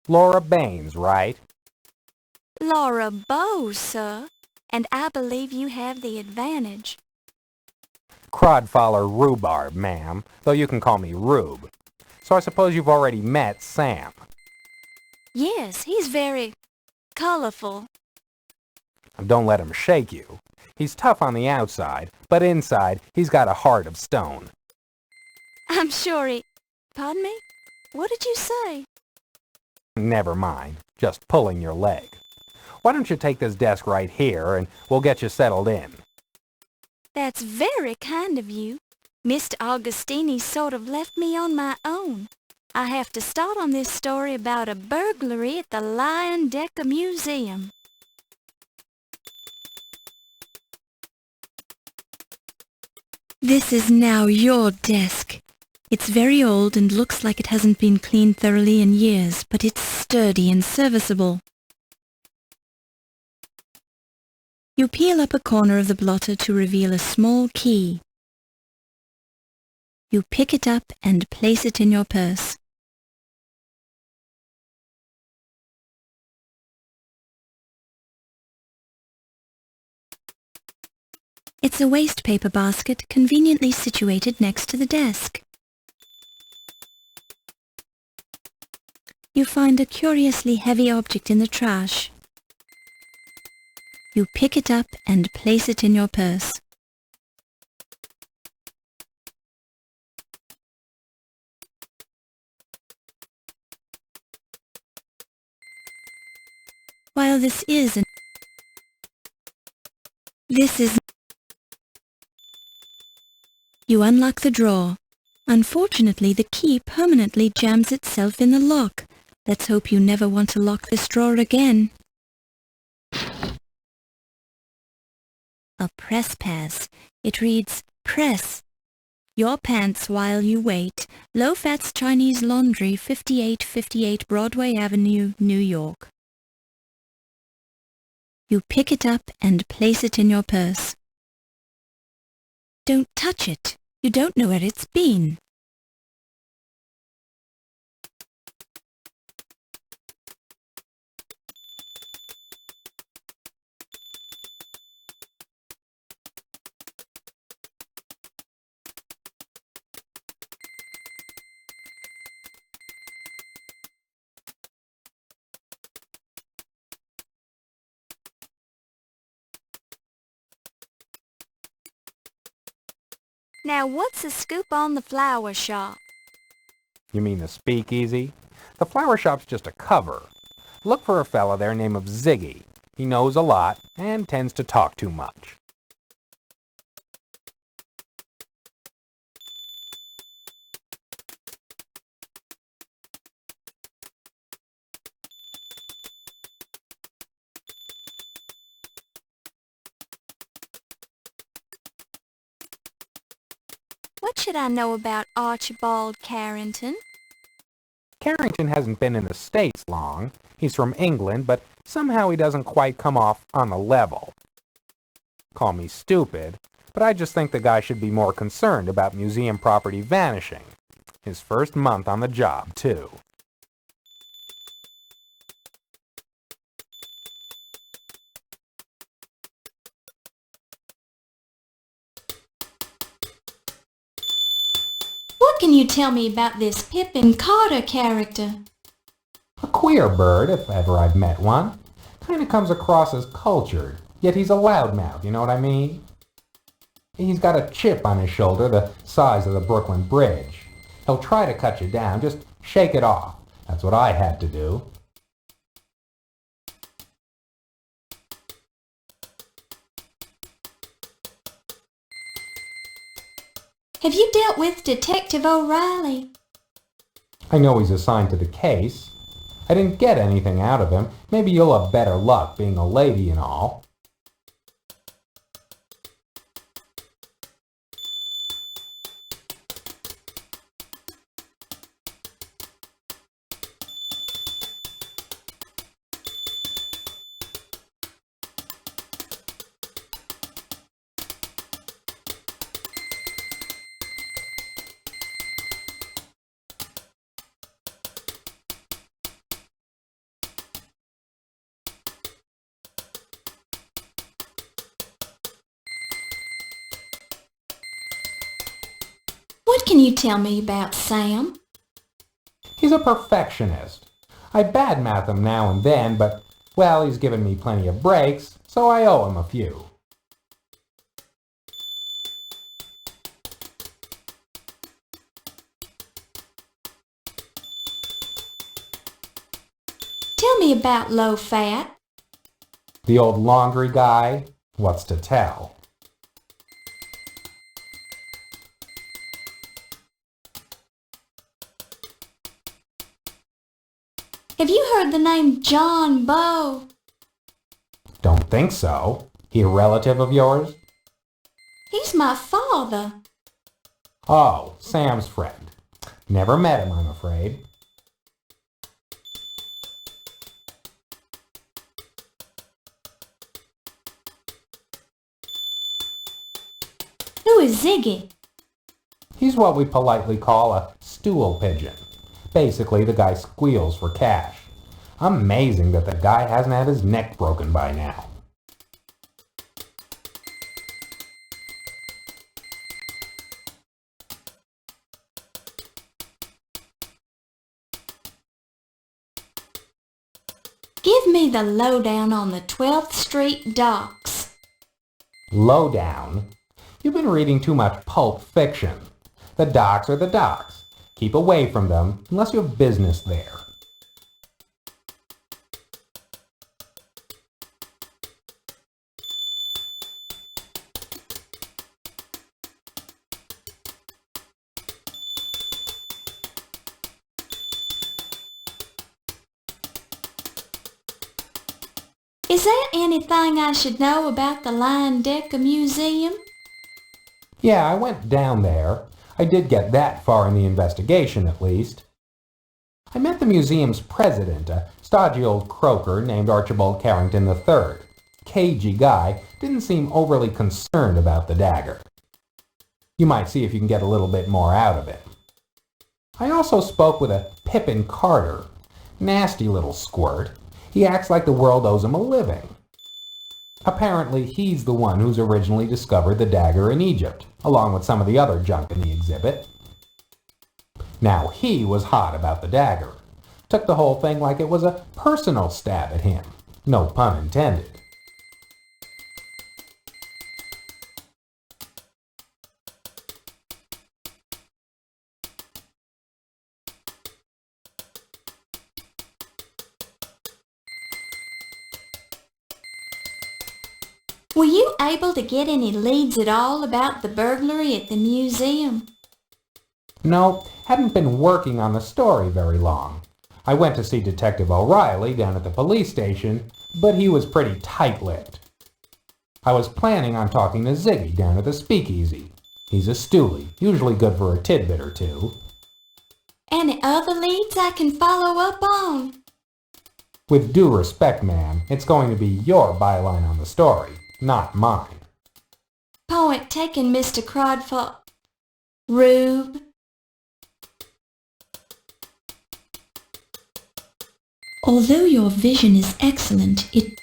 Laura Baines, right? Laura Bow, sir, and I believe you have the advantage. Crodfoller Rhubarb, ma'am, though you can call me Rube. So I suppose you've already met Sam. Yes, he's very colorful. Don't let him shake you. He's tough on the outside, but inside he's got a heart of stone. I'm sure he... Pardon me? What did you say? Never mind, just pulling your leg. Why don't you take this desk right here and we'll get you settled in? That's very kind of you. Mr. Augustini sort of left me on my own. I have to start on this story about a burglary at the Lion Decker Museum. This is now your desk. It's very old and looks like it hasn't been cleaned thoroughly in years, but it's sturdy and serviceable. You peel up a corner of the blotter to reveal a small key. You pick it up and place it in your purse. It's a waste paper basket conveniently situated next to the desk. You find a curiously heavy object in the trash. You pick it up and place it in your purse. While this is You unlock the drawer. Unfortunately, the key permanently jams itself in the lock. Let's hope you never want to lock this drawer again. A press pass. It reads, Press. Your pants while you wait. Low Fats Chinese Laundry, 5858 Broadway Avenue, New York. You pick it up and place it in your purse. Don't touch it. You don't know where it's been. Now what's the scoop on the flower shop? You mean the speakeasy? The flower shop's just a cover. Look for a fella there named Ziggy. He knows a lot and tends to talk too much. What should I know about Archibald Carrington? Carrington hasn't been in the States long. He's from England, but somehow he doesn't quite come off on the level. Call me stupid, but I just think the guy should be more concerned about museum property vanishing. His first month on the job, too. What can you tell me about this Pippin Carter character? A queer bird, if ever I've met one. Kind of comes across as cultured, yet he's a loudmouth, you know what I mean? He's got a chip on his shoulder the size of the Brooklyn Bridge. He'll try to cut you down, just shake it off. That's what I had to do. Have you dealt with Detective O'Reilly? I know he's assigned to the case. I didn't get anything out of him. Maybe you'll have better luck being a lady and all. What can you tell me about Sam? He's a perfectionist. I badmouth him now and then, but, well, he's given me plenty of breaks, so I owe him a few. Tell me about Low Fat. The old laundry guy? What's to tell? Have you heard the name John Bow? Don't think so. He a relative of yours? He's my father. Oh, Sam's friend. Never met him, I'm afraid. Who is Ziggy? He's what we politely call a stool pigeon. Basically, the guy squeals for cash. Amazing that the guy hasn't had his neck broken by now. Give me the lowdown on the 12th Street docks. Lowdown? You've been reading too much pulp fiction. The docks are the docks. Keep away from them unless you have business there. Is there anything I should know about the Lion Decker Museum? Yeah, I went down there. I did get that far in the investigation, at least. I met the museum's president, a stodgy old croaker named Archibald Carrington III. Cagey guy, didn't seem overly concerned about the dagger. You might see if you can get a little bit more out of it. I also spoke with a Pippin Carter. Nasty little squirt. He acts like the world owes him a living. Apparently, he's the one who's originally discovered the dagger in Egypt, along with some of the other junk in the exhibit. Now he was hot about the dagger. Took the whole thing like it was a personal stab at him. No pun intended. Were you able to get any leads at all about the burglary at the museum? No, hadn't been working on the story very long. I went to see Detective O'Reilly down at the police station, but he was pretty tight-lipped. I was planning on talking to Ziggy down at the speakeasy. He's a stoolie, usually good for a tidbit or two. Any other leads I can follow up on? With due respect, ma'am, it's going to be your byline on the story, not mine. Point taken, Mr. Crodford. Rube. Although your vision is excellent, it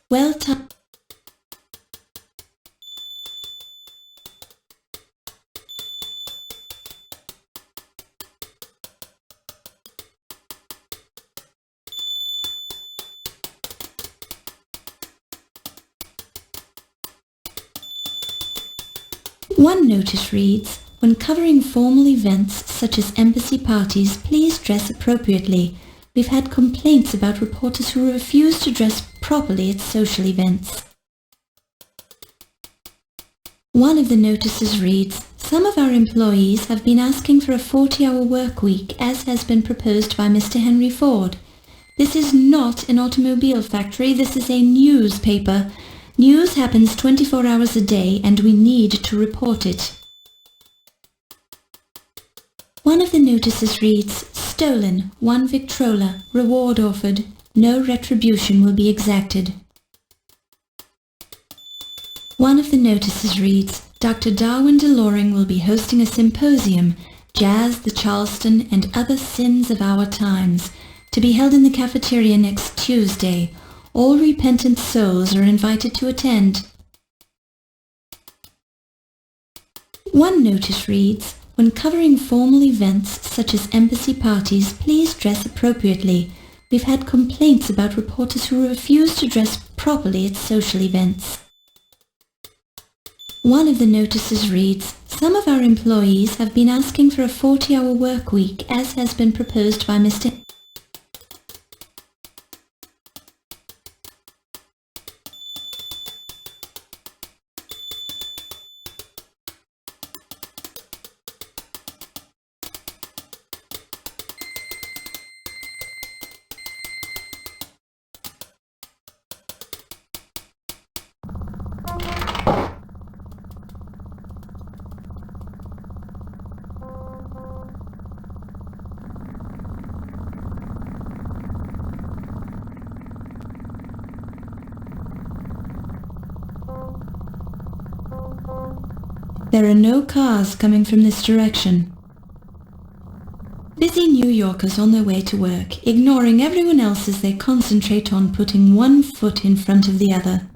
well timed. One notice reads, when covering formal events such as embassy parties, please dress appropriately. We've had complaints about reporters who refuse to dress properly at social events. One of the notices reads, some of our employees have been asking for a 40-hour work week as has been proposed by Mr. Henry Ford. This is not an automobile factory, this is a newspaper. News happens 24 hours a day and we need to report it. One of the notices reads, stolen, 1 Victrola, reward offered, no retribution will be exacted. One of the notices reads, Dr. Darwin DeLoring will be hosting a symposium, Jazz, the Charleston, and Other Sins of Our Times, to be held in the cafeteria next Tuesday. All repentant souls are invited to attend. One notice reads, when covering formal events such as embassy parties, please dress appropriately. We've had complaints about reporters who refuse to dress properly at social events. One of the notices reads, some of our employees have been asking for a 40-hour work week, as has been proposed by Mr. There are no cars coming from this direction. Busy New Yorkers on their way to work, ignoring everyone else as they concentrate on putting one foot in front of the other.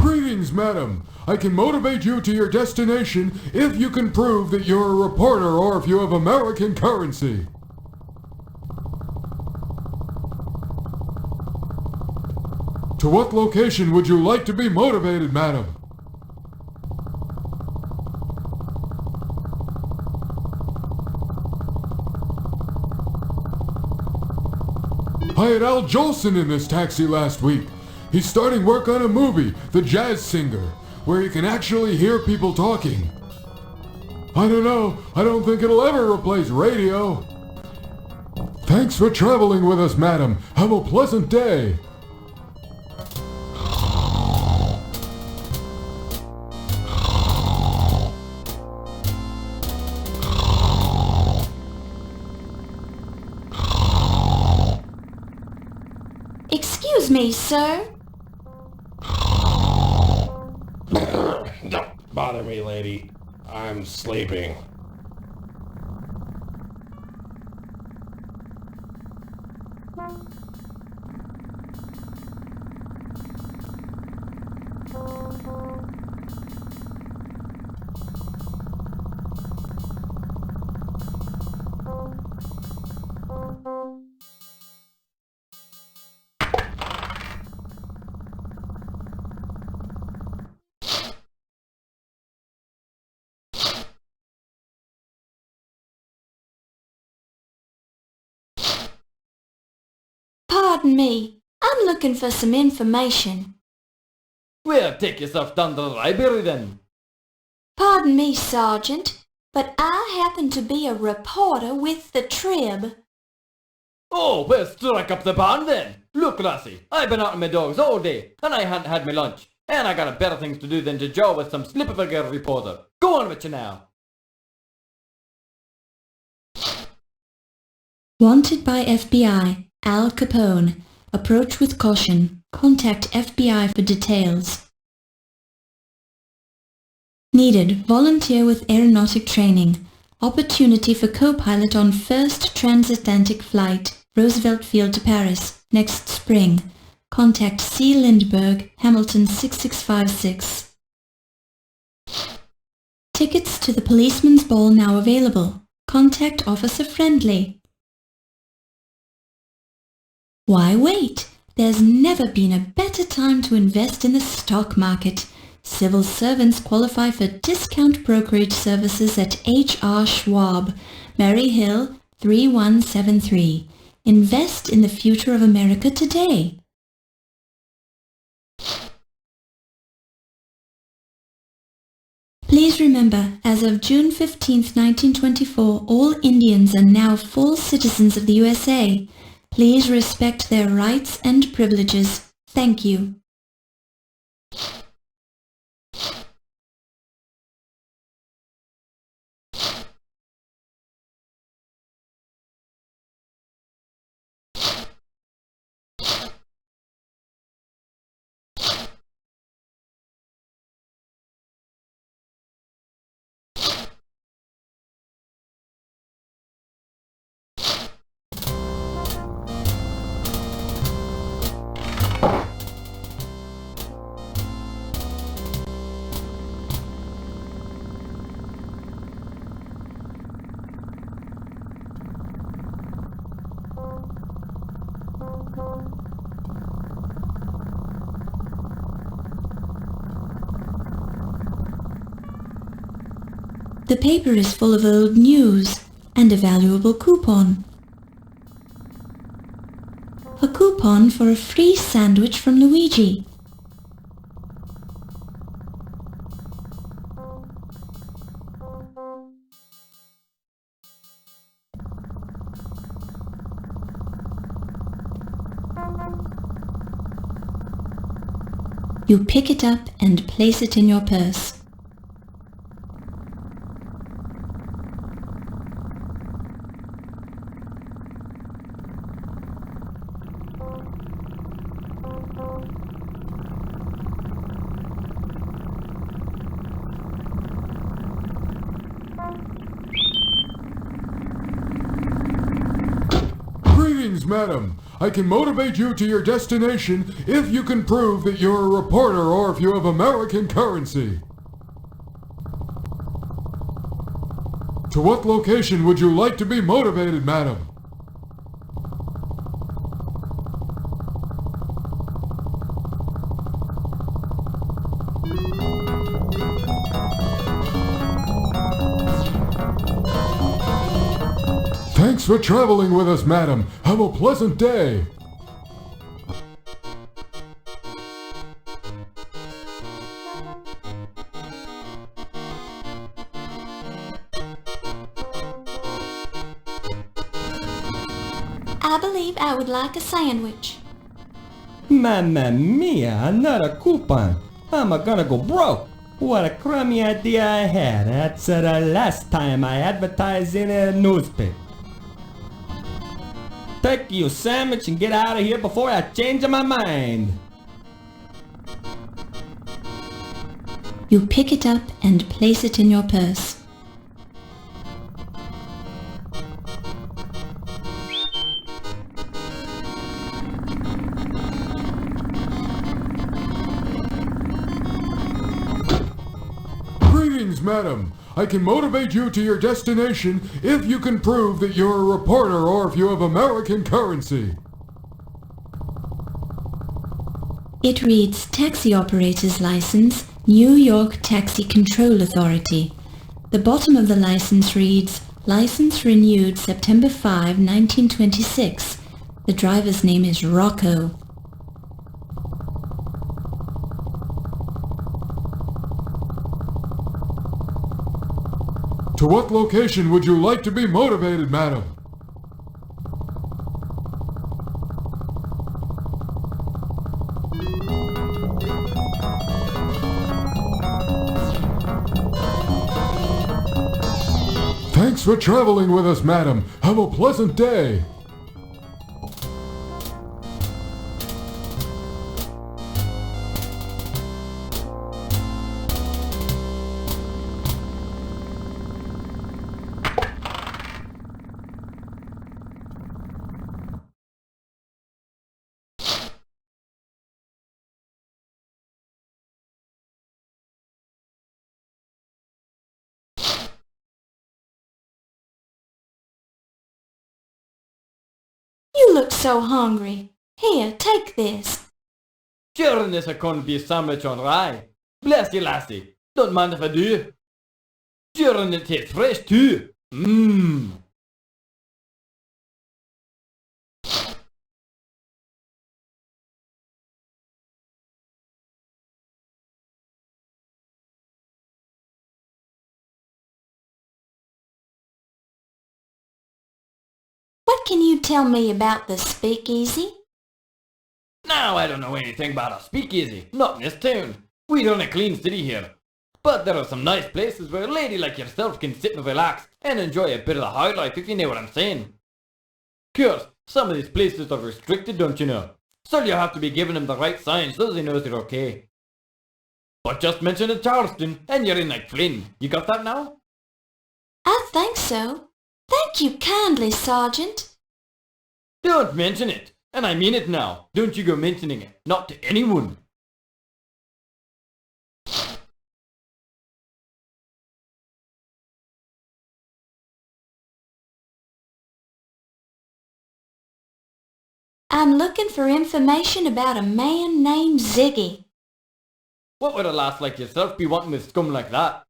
Greetings, madam. I can motivate you to your destination if you can prove that you're a reporter or if you have American currency. To what location would you like to be motivated, madam? I had Al Jolson in this taxi last week. He's starting work on a movie, The Jazz Singer, where you can actually hear people talking. I don't know. I don't think it'll ever replace radio. Thanks for traveling with us, madam. Have a pleasant day. Excuse me, sir. Don't bother me, lady. I'm sleeping. Pardon me. I'm looking for some information. Well, take yourself down to the library then. Pardon me, Sergeant, but I happen to be a reporter with the Trib. Oh, well, strike up the band then. Look, lassie, I've been out with my dogs all day, and I hadn't had my lunch. And I got better things to do than to jaw with some slip of a girl reporter. Go on with you now. Wanted by FBI, Al Capone. Approach with caution. Contact FBI for details. Needed. Volunteer with aeronautic training. Opportunity for co-pilot on first transatlantic flight, Roosevelt Field to Paris, next spring. Contact C. Lindbergh, Hamilton 6656. Tickets to the Policeman's Ball now available. Contact Officer Friendly. Why wait? There's never been a better time to invest in the stock market. Civil servants qualify for discount brokerage services at H.R. Schwab, Mary Hill 3173. Invest in the future of America today. Please remember, as of June 15, 1924, all Indians are now full citizens of the USA. Please respect their rights and privileges. Thank you. The paper is full of old news and a valuable coupon. A coupon for a free sandwich from Luigi. You pick it up and place it in your purse. Greetings, madam. I can motivate you to your destination if you can prove that you're a reporter or if you have American currency. To what location would you like to be motivated, madam? Thanks for traveling with us, madam. Have a pleasant day. I believe I would like a sandwich. Mamma mia, another coupon. I'm gonna go broke. What a crummy idea I had. That's the last time I advertised in a newspaper. Take your sandwich and get out of here before I change my mind. You pick it up and place it in your purse. Greetings, madam. I can motivate you to your destination if you can prove that you're a reporter or if you have American currency. It reads Taxi Operator's License, New York Taxi Control Authority. The bottom of the license reads, License renewed September 5, 1926. The driver's name is Rocco. To what location would you like to be motivated, madam? Thanks for traveling with us, madam. Have a pleasant day. You look so hungry. Here, take this. Sure, this a corned beef sandwich on rye. Bless you, lassie. Don't mind if I do. Sure, and it tastes fresh too. Mmm. What can you tell me about the speakeasy? Now, I don't know anything about a speakeasy. Not in this town. We run a clean city here. But there are some nice places where a lady like yourself can sit and relax and enjoy a bit of the high life, if you know what I'm saying. Course, some of these places are restricted, don't you know? So you have to be giving them the right signs so they know they're okay. But just mention it Charleston and you're in like Flynn. You got that now? I think so. Thank you kindly, Sergeant. Don't mention it. And I mean it now. Don't you go mentioning it. Not to anyone. I'm looking for information about a man named Ziggy. What would a lass like yourself be wanting with scum like that?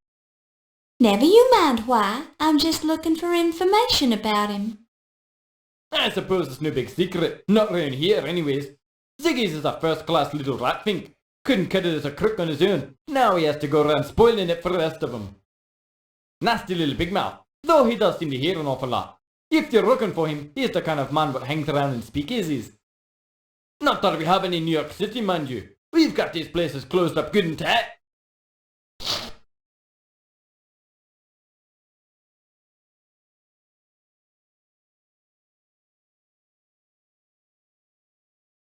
Never you mind why. I'm just looking for information about him. I suppose it's no big secret. Not round here, anyways. Ziggy's is a first-class little rat fink. Couldn't cut it as a crook on his own. Now he has to go around spoiling it for the rest of them. Nasty little big mouth, though he does seem to hear an awful lot. If you're looking for him, he's the kind of man that hangs around in speakeasies. Not that we have any in New York City, mind you. We've got these places closed up good and tight.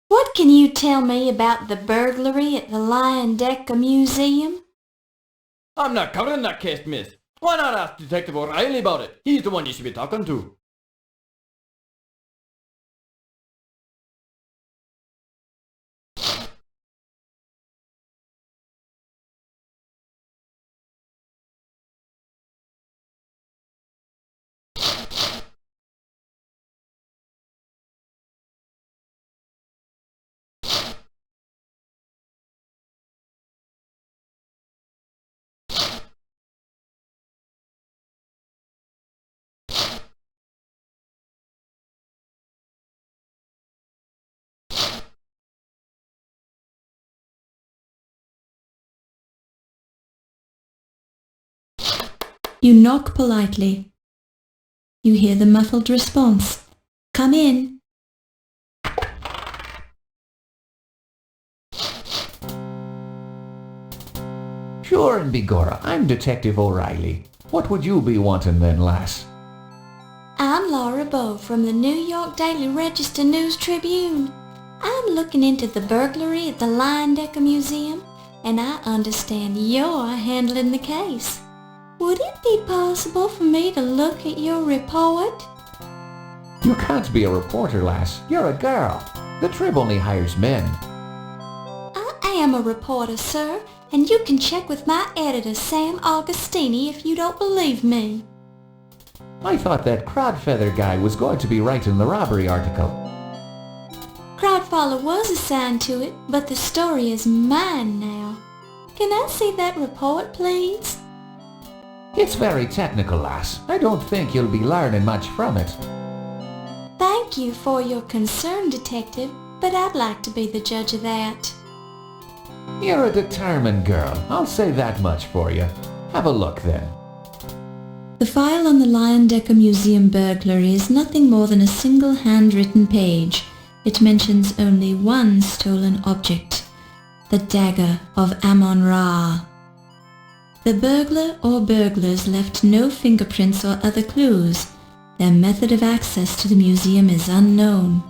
What can you tell me about the burglary at the Dagger Museum? I'm not covering that case, miss. Why not ask Detective O'Reilly about it? He's the one you should be talking to. You knock politely. You hear the muffled response. Come in. Sure and begorra, I'm Detective O'Reilly. What would you be wanting then, lass? I'm Laura Bow from the New York Daily Register News Tribune. I'm looking into the burglary at the Dagger Museum, and I understand you're handling the case. Would it be possible for me to look at your report? You can't be a reporter, lass. You're a girl. The Trib only hires men. I am a reporter, sir, and you can check with my editor, Sam Augustini, if you don't believe me. I thought that Crodfeather guy was going to be writing the robbery article. Crowdfaller was assigned to it, but the story is mine now. Can I see that report, please? It's very technical, lass. I don't think you'll be learning much from it. Thank you for your concern, Detective, but I'd like to be the judge of that. You're a determined girl. I'll say that much for you. Have a look then. The file on the Dagger Museum burglary is nothing more than a single handwritten page. It mentions only one stolen object, the Dagger of Amon Ra. The burglar or burglars left no fingerprints or other clues. Their method of access to the museum is unknown.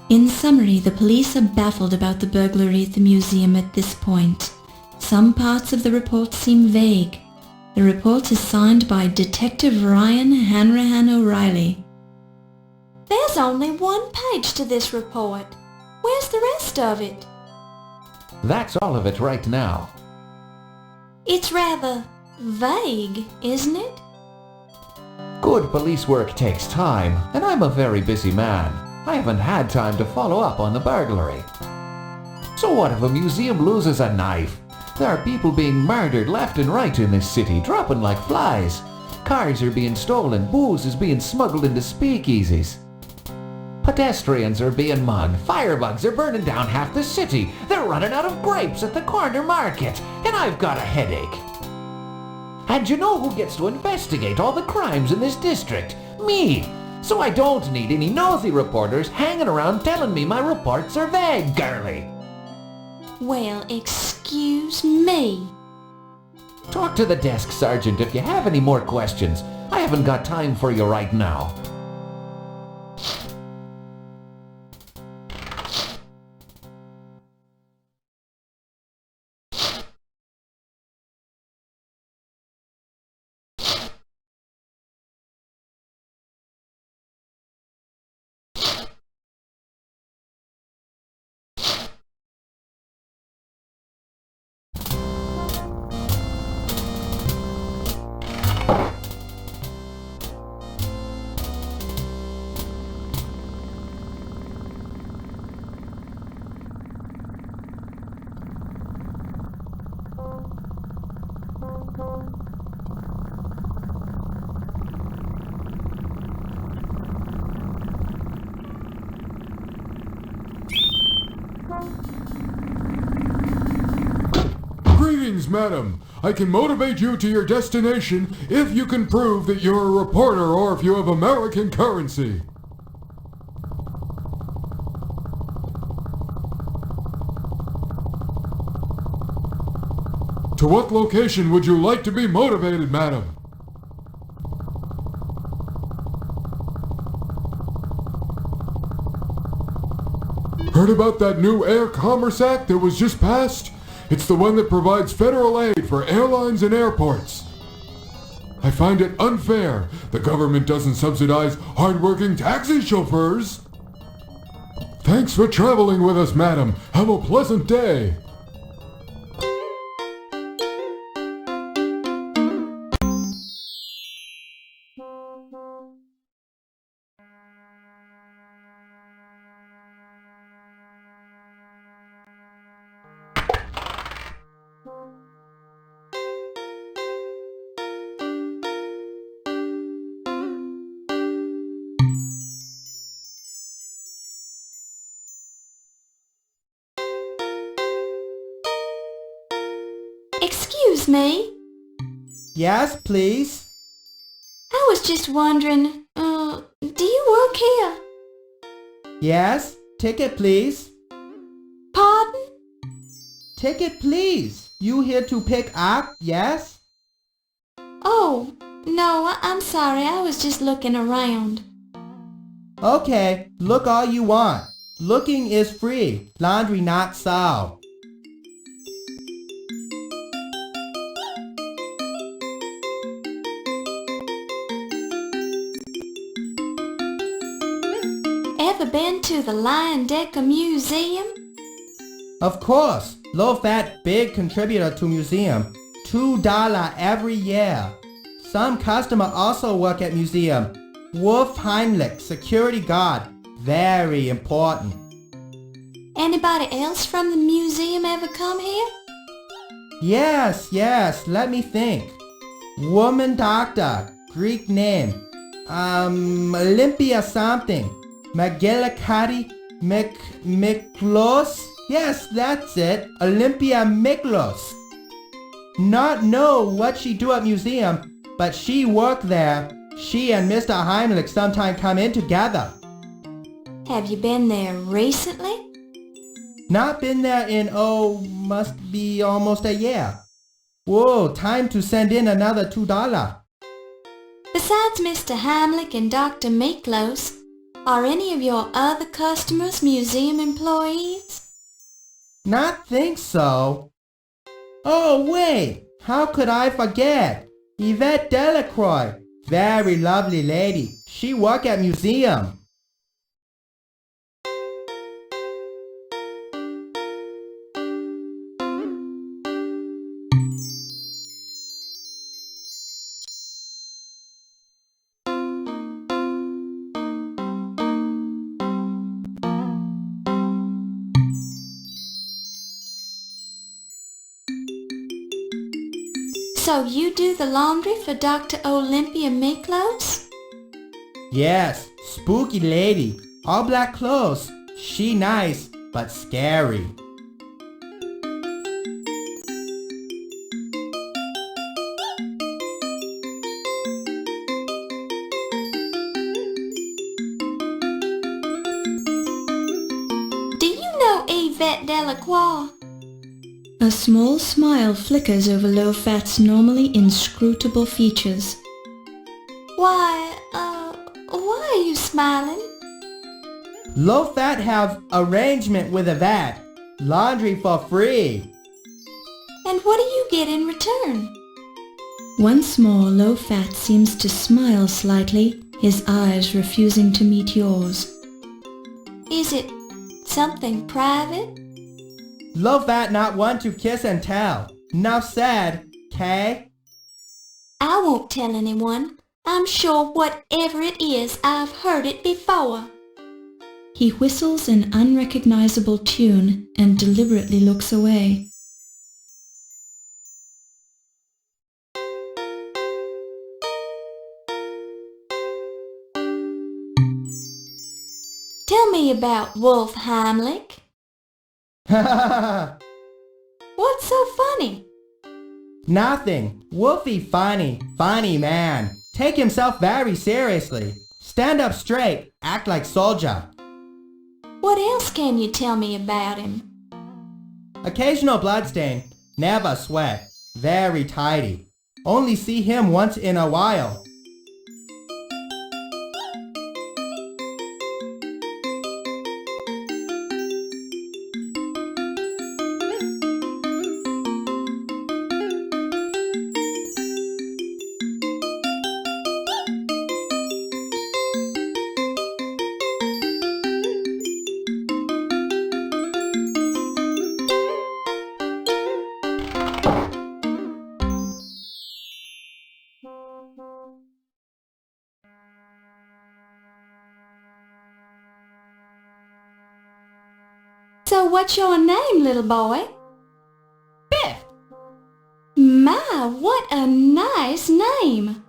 In summary, the police are baffled about the burglary at the museum at this point. Some parts of the report seem vague. The report is signed by Detective Ryan Hanrahan O'Reilly. There's only one page to this report. Where's the rest of it? That's all of it right now. It's rather vague, isn't it? Good police work takes time, and I'm a very busy man. I haven't had time to follow up on the burglary. So what if a museum loses a knife? There are people being murdered left and right in this city, dropping like flies. Cars are being stolen, booze is being smuggled into speakeasies. Pedestrians are being mugged, firebugs are burning down half the city, they're running out of grapes at the corner market, and I've got a headache. And you know who gets to investigate all the crimes in this district? Me! So I don't need any nosy reporters hanging around telling me my reports are vague, girlie. Well, excuse me. Talk to the desk sergeant if you have any more questions. I haven't got time for you right now. Greetings, madam. I can motivate you to your destination if you can prove that you're a reporter or if you have American currency. To what location would you like to be motivated, madam? Heard about that new Air Commerce Act that was just passed? It's the one that provides federal aid for airlines and airports. I find it unfair. The government doesn't subsidize hard-working taxi chauffeurs. Thanks for traveling with us, madam. Have a pleasant day. Excuse me. Yes, please. I was just wondering, do you work here? Yes, ticket please. Pardon? Ticket please. You here to pick up, yes? Oh, no, I'm sorry. I was just looking around. Okay, look all you want. Looking is free, laundry not so. Ever been to the Lion Decker Museum? Of course, low fat big contributor to museum. $2 every year. Some customer also work at museum. Wolf Heimlich, security guard. Very important. Anybody else from the museum ever come here? Yes, let me think. Woman doctor, Greek name. Olympia something. Magilakati Miklos? Yes, that's it. Olympia Miklos. Not know what she do at museum, but she work there. She and Mr. Heimlich sometime come in together. Have you been there recently? Not been there in, must be almost a year. Whoa, time to send in another $2. Besides Mr. Heimlich and Dr. Miklos, are any of your other customers museum employees? Not think so. Oh wait, how could I forget? Yvette Delacroix, very lovely lady. She work at museum. So you do the laundry for Dr. Olympia Miklos? Yes, spooky lady. All black clothes. She nice, but scary. Do you know Yvette Delacroix? A small smile flickers over Low-Fat's normally inscrutable features. Why are you smiling? Low fat have arrangement with Yvette. Laundry for free. And what do you get in return? Once more, Low-Fat seems to smile slightly, his eyes refusing to meet yours. Is it something private? Low fat not want to kiss and tell. Enough said, Kay? I won't tell anyone. I'm sure whatever it is, I've heard it before. He whistles an unrecognizable tune and deliberately looks away. Tell me about Wolf Heimlich. What's so funny? Nothing. Wolfie funny man. Take himself very seriously. Stand up straight. Act like soldier. What else can you tell me about him? Occasional bloodstain. Never sweat. Very tidy. Only see him once in a while. So what's your name, little boy? Biff! My, what a nice name!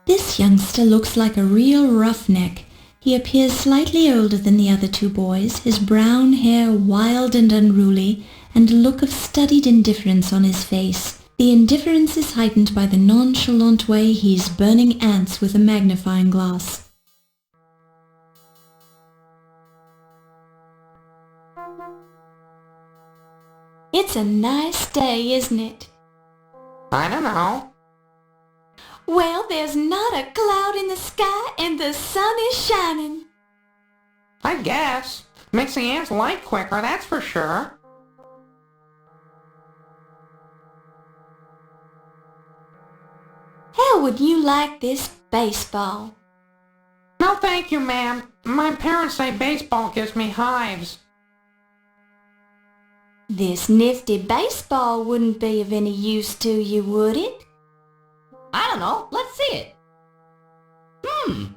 This youngster looks like a real roughneck. He appears slightly older than the other two boys, his brown hair wild and unruly, and a look of studied indifference on his face. The indifference is heightened by the nonchalant way he's burning ants with a magnifying glass. It's a nice day, isn't it? I don't know. Well, there's not a cloud in the sky and the sun is shining. I guess. Makes the ants light quicker, that's for sure. How would you like this baseball? No thank you, ma'am. My parents say baseball gives me hives. This nifty baseball wouldn't be of any use to you, would it? I don't know. Let's see it.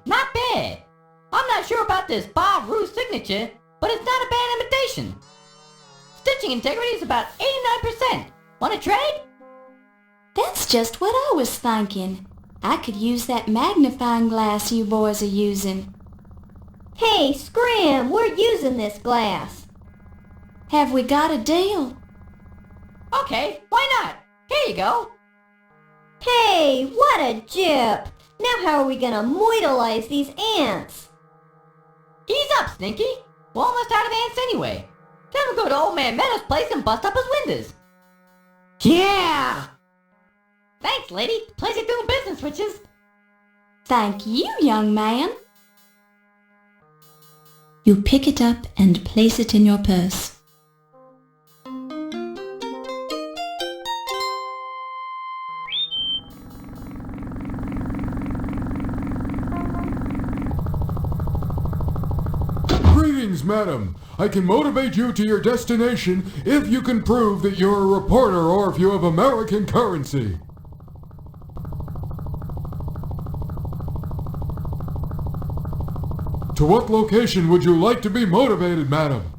Not bad. I'm not sure about this Bob Roos signature, but it's not a bad imitation. Stitching integrity is about 89%. Want to trade? That's just what I was thinking. I could use that magnifying glass you boys are using. Hey, Scram, we're using this glass. Have we got a deal? Okay, why not? Here you go. Hey, what a jip! Now how are we gonna moidalize these ants? Ease up, Stinky. We're almost out of ants anyway. Then we'll go to Old Man Meadow's place and bust up his windows. Yeah! Thanks, lady. Pleasure doing business, witches. Thank you, young man. You pick it up and place it in your purse. Greetings, madam. I can motivate you to your destination if you can prove that you're a reporter or if you have American currency. To what location would you like to be motivated, madam?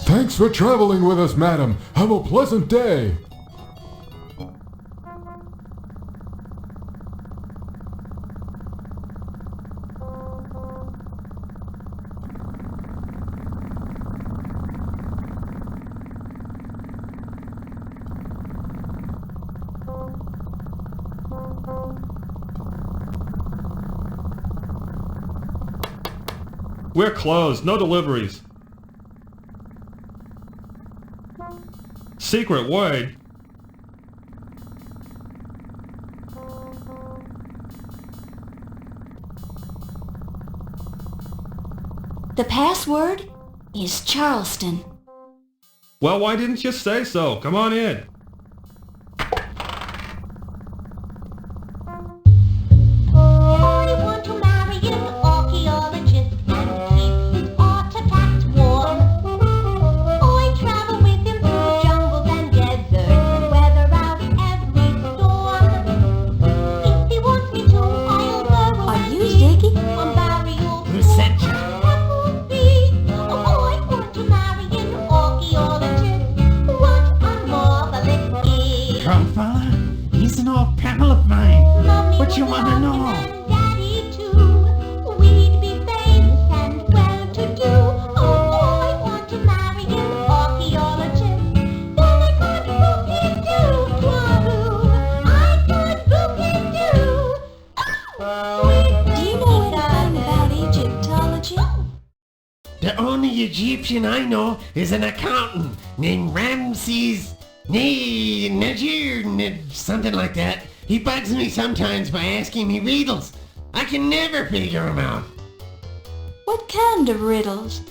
Thanks for traveling with us, madam. Have a pleasant day. We're closed. No deliveries. Secret word. The password is Charleston. Well, why didn't you say so? Come on in. I want to marry an archaeologist and keep his artifacts warm. I travel with him through jungles and deserts and weather out every storm. If he wants me to, I'll go Are you and be Ziggy? a burial. Who sent you? That would be. I want to marry an archaeologist. What a marvelous Egyptian I know is an accountant named Ramses Najir, something like that. He bugs me sometimes by asking me riddles. I can never figure him out. What kind of riddles?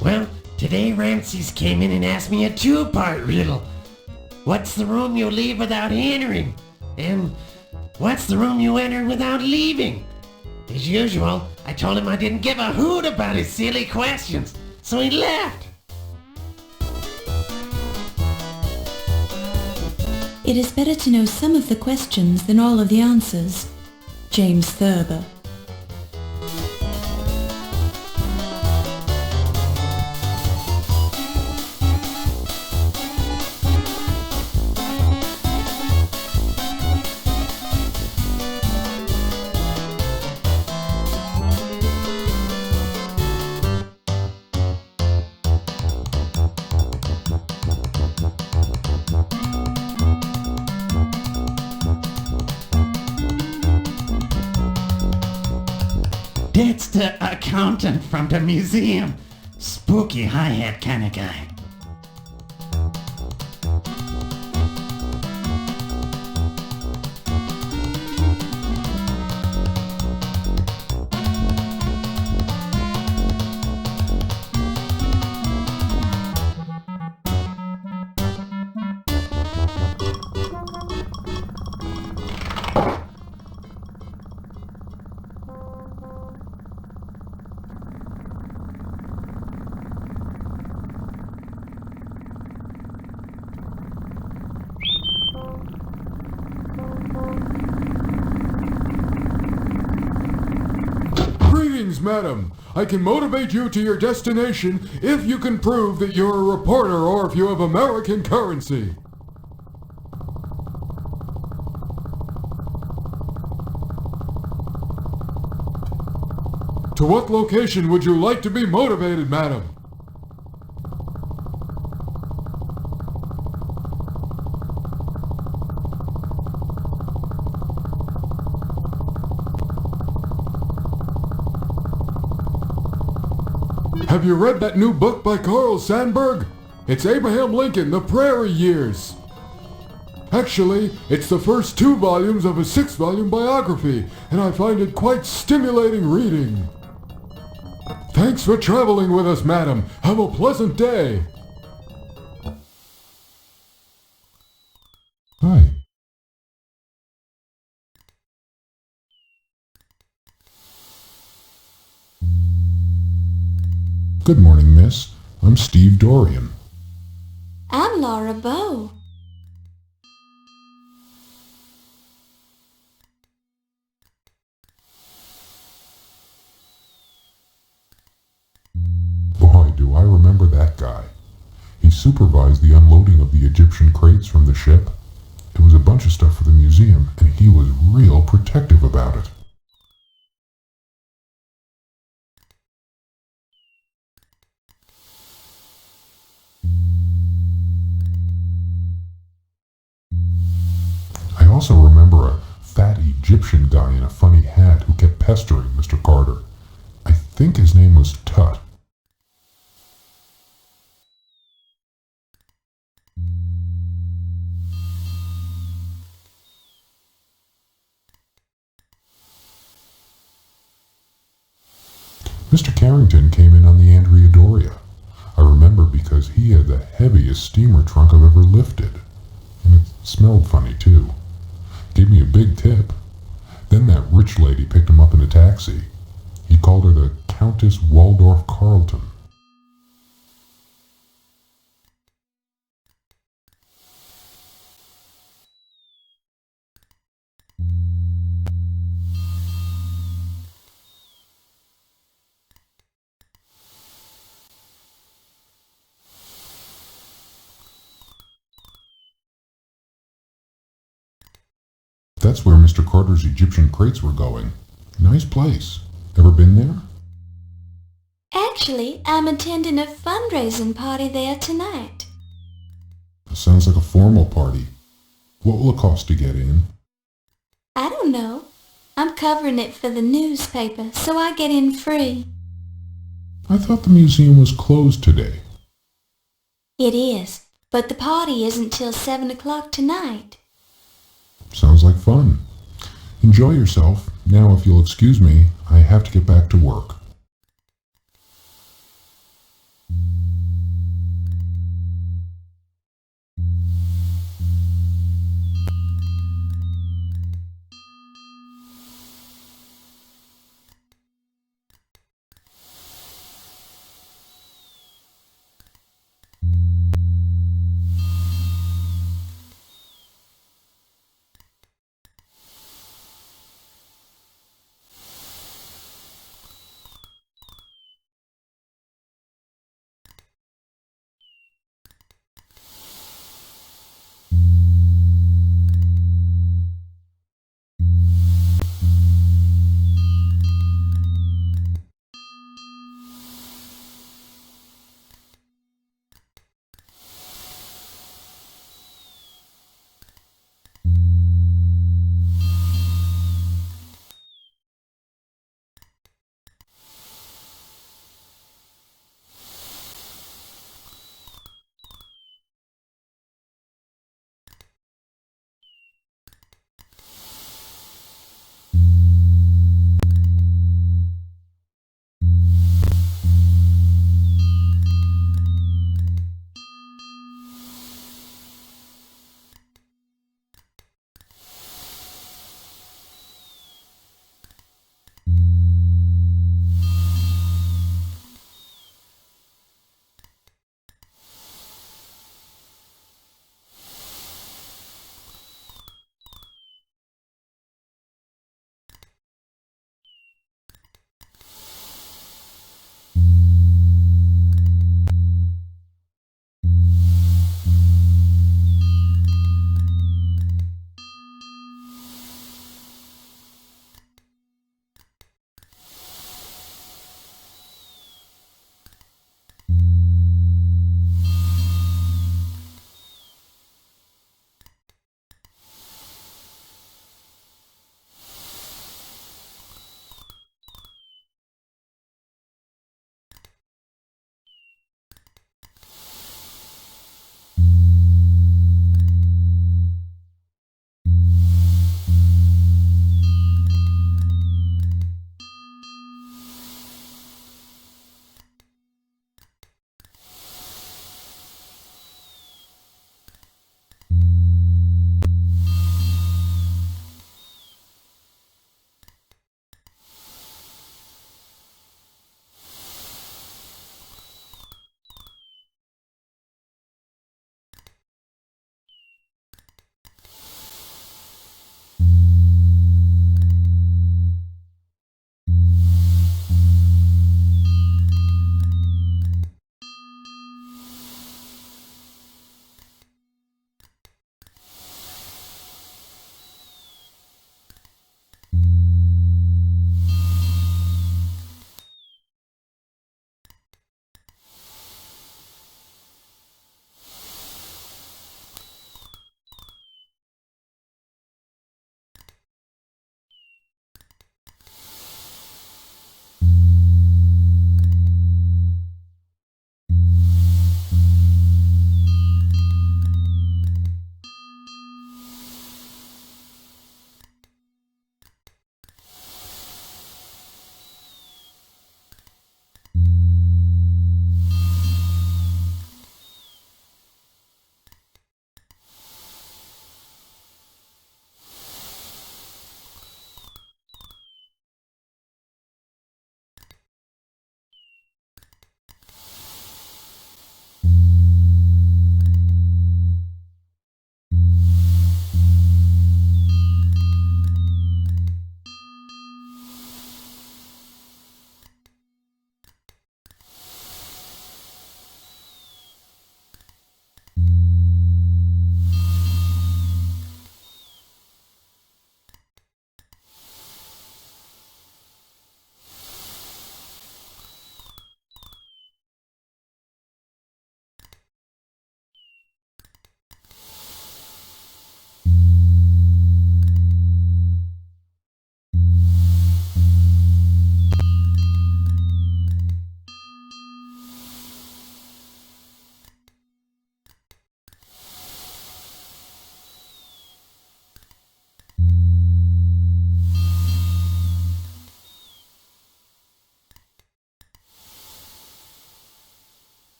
Well, today Ramses came in and asked me a two-part riddle. What's the room you leave without entering? And what's the room you enter without leaving? As usual, I told him I didn't give a hoot about his silly questions, so he left. It is better to know some of the questions than all of the answers. James Thurber. That's the accountant from the museum. Spooky hi-hat kind of guy. Greetings, madam. I can motivate you to your destination if you can prove that you're a reporter or if you have American currency. To what location would you like to be motivated, madam? Have you read that new book by Carl Sandburg? It's Abraham Lincoln, The Prairie Years. Actually, it's the first 2 volumes of a 6-volume biography, and I find it quite stimulating reading. Thanks for traveling with us, madam. Have a pleasant day. Hi. Good morning, miss. I'm Steve Dorian. I'm Laura Bow. Boy, do I remember that guy. He supervised the unloading of the Egyptian crates from the ship. It was a bunch of stuff for the museum, and he was real protective about it. I also remember a fat Egyptian guy in a funny hat who kept pestering Mr. Carter. I think his name was Tut. Mr. Carrington came in on the Andrea Doria. I remember because he had the heaviest steamer trunk I've ever lifted. And it smelled funny, too. Gave me a big tip. Then that rich lady picked him up in a taxi. He called her the Countess Waldorf Carlton. That's where Mr. Carter's Egyptian crates were going. Nice place. Ever been there? Actually, I'm attending a fundraising party there tonight. Sounds like a formal party. What will it cost to get in? I don't know. I'm covering it for the newspaper, so I get in free. I thought the museum was closed today. It is, but the party isn't till 7 o'clock tonight. Sounds like fun. Enjoy yourself. Now, if you'll excuse me, I have to get back to work.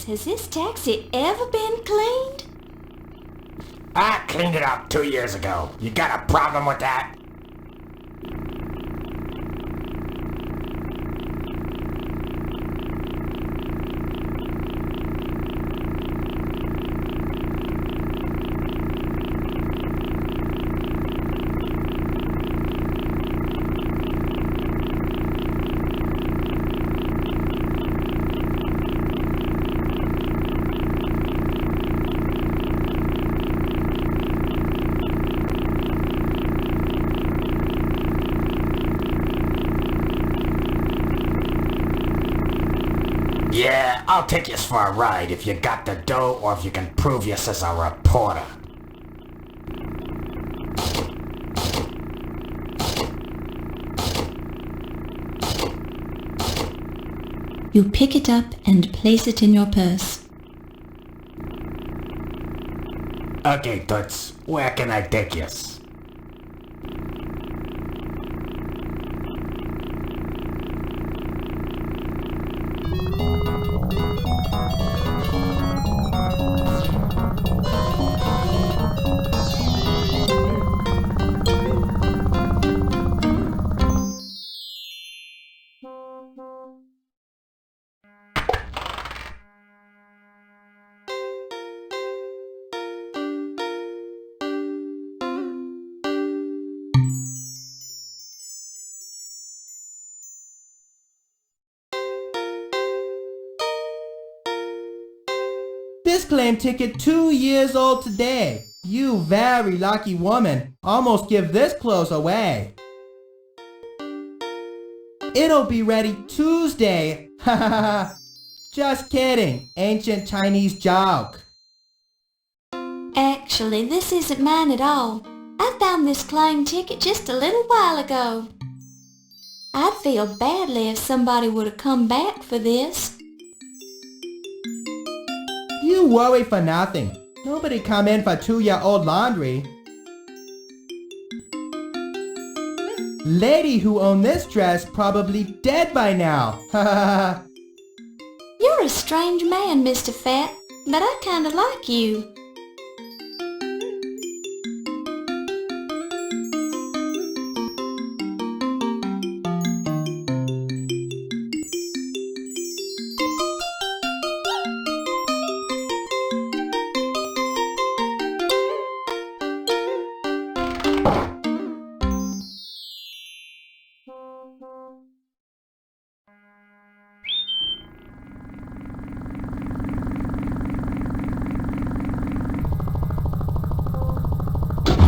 has this taxi ever been cleaned? I cleaned it up 2 years ago. You got a problem with that? Yeah, I'll take you for a ride if you got the dough or if you can prove you as a reporter. You pick it up and place it in your purse. Okay, Toots, where can I take you? This claim ticket 2 years old today. You very lucky woman. Almost give this clothes away. It'll be ready Tuesday. Ha ha ha. Just kidding. Ancient Chinese joke. Actually, this isn't mine at all. I found this claim ticket just a little while ago. I'd feel badly if somebody would have come back for this. You worry for nothing. Nobody come in for 2-year-old laundry. Lady who owned this dress probably dead by now. Ha ha ha. You're a strange man, Mr. Fat, but I kinda like you.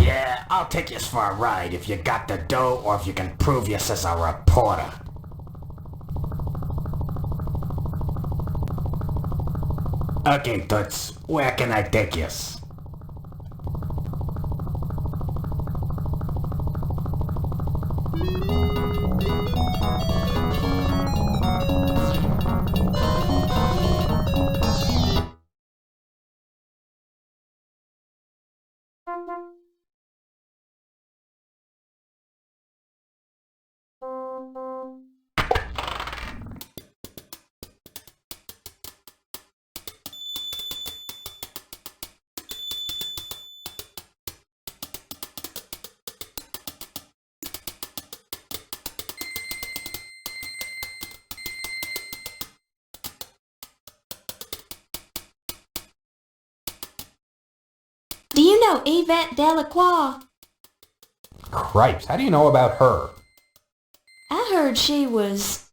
Yeah, I'll take you for a ride if you got the dough or if you can prove you as a reporter. Okay, Toots, where can I take you? Do you know Yvette Delacroix? Cripes, how do you know about her? I heard she was...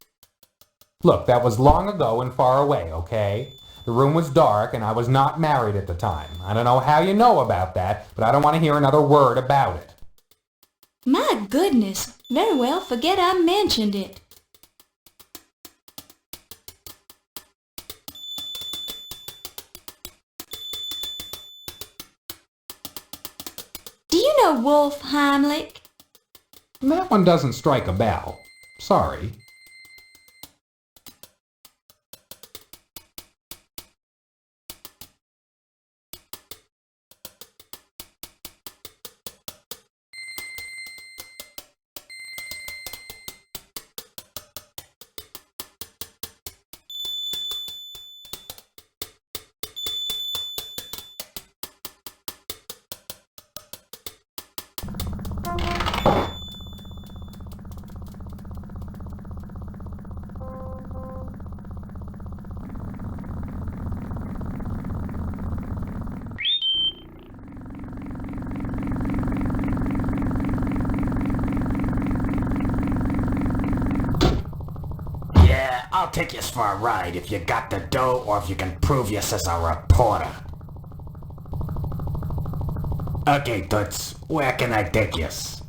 Look, that was long ago and far away, okay? The room was dark and I was not married at the time. I don't know how you know about that, but I don't want to hear another word about it. My goodness, very well, forget I mentioned it. Do you know Wolf Heimlich? That one doesn't strike a bell. Sorry. I'll take yous for a ride if you got the dough or if you can prove yous as a reporter. Okay, Toots, where can I take yous?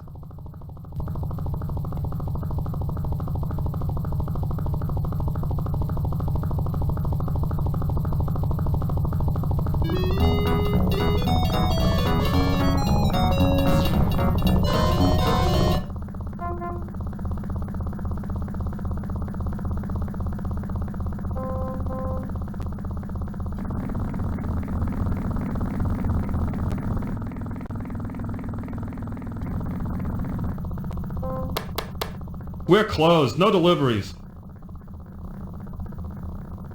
We're closed. No deliveries.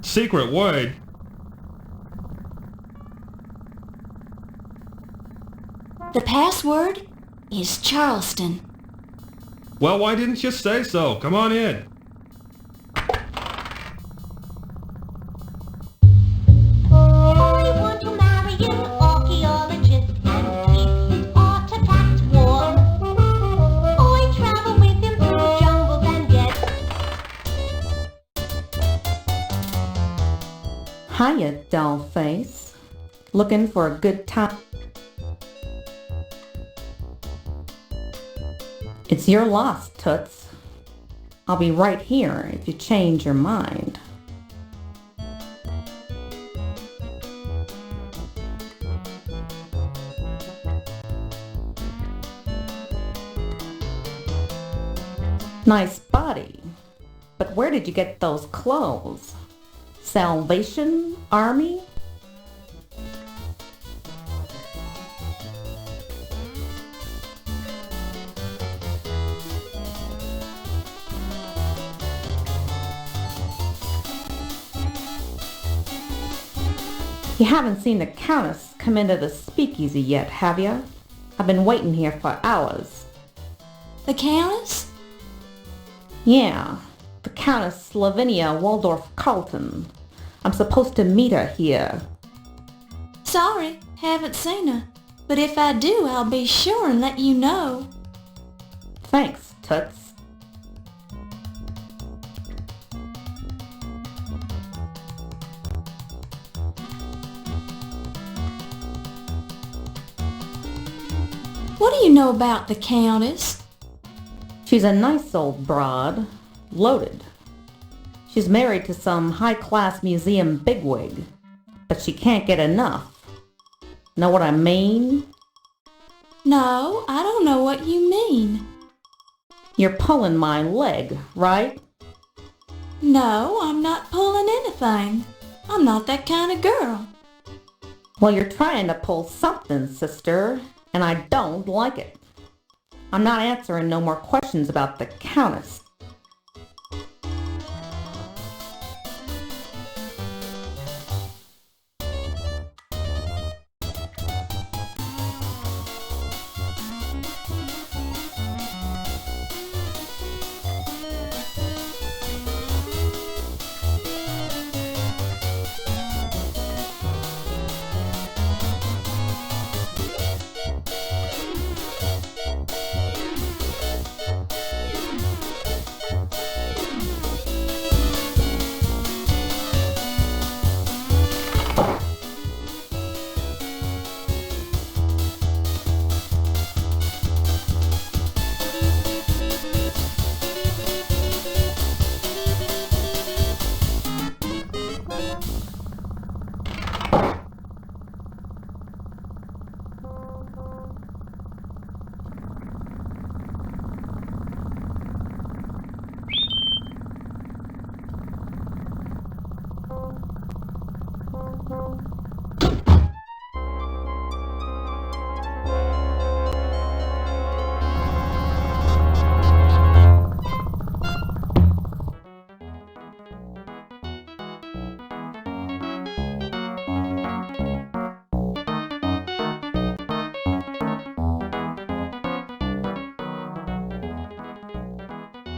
Secret word? The password is Charleston. Well, why didn't you say so? Come on in. I want to marry an archaeologist and keep his artifacts warm. I travel with him through jungles and deserts. Hiya, dollface. Looking for a good time? It's your loss, Toots. I'll be right here if you change your mind. Nice body. But where did you get those clothes? Salvation Army? You haven't seen the Countess come into the speakeasy yet, have you? I've been waiting here for hours. The Countess? Yeah, the Countess Lavinia Waldorf Carlton. I'm supposed to meet her here. Sorry, haven't seen her. But if I do, I'll be sure and let you know. Thanks, Toots. What do you know about the Countess? She's a nice old broad, loaded. She's married to some high-class museum bigwig, but she can't get enough. Know what I mean? No, I don't know what you mean. You're pulling my leg, right? No, I'm not pulling anything. I'm not that kind of girl. Well, you're trying to pull something, sister, and I don't like it. I'm not answering no more questions about the Countess.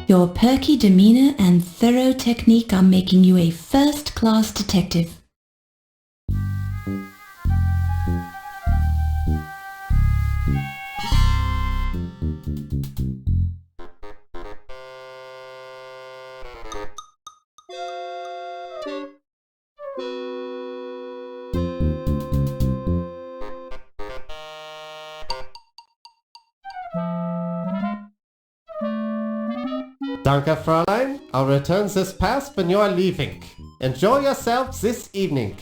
Your perky demeanor and thorough technique are making you a first-class detective. Danke, Fräulein. I'll return this pass when you are leaving. Enjoy yourself this evening.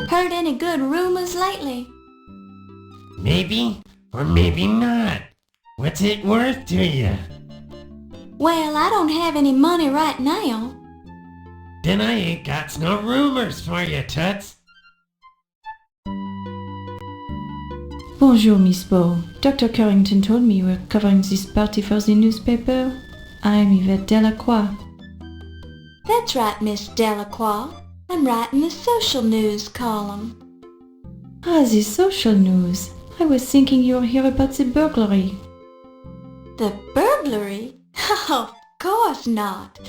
Heard any good rumors lately? Maybe or maybe not. What's it worth to you? Well, I don't have any money right now. Then I ain't got no rumors for you, Toots. Bonjour, Miss Bow. Dr. Carrington told me you were covering this party for the newspaper. I'm Yvette Delacroix. That's right, Miss Delacroix. I'm writing the social news column. Ah, the social news. I was thinking you were here about the burglary. The burglary? Of course not.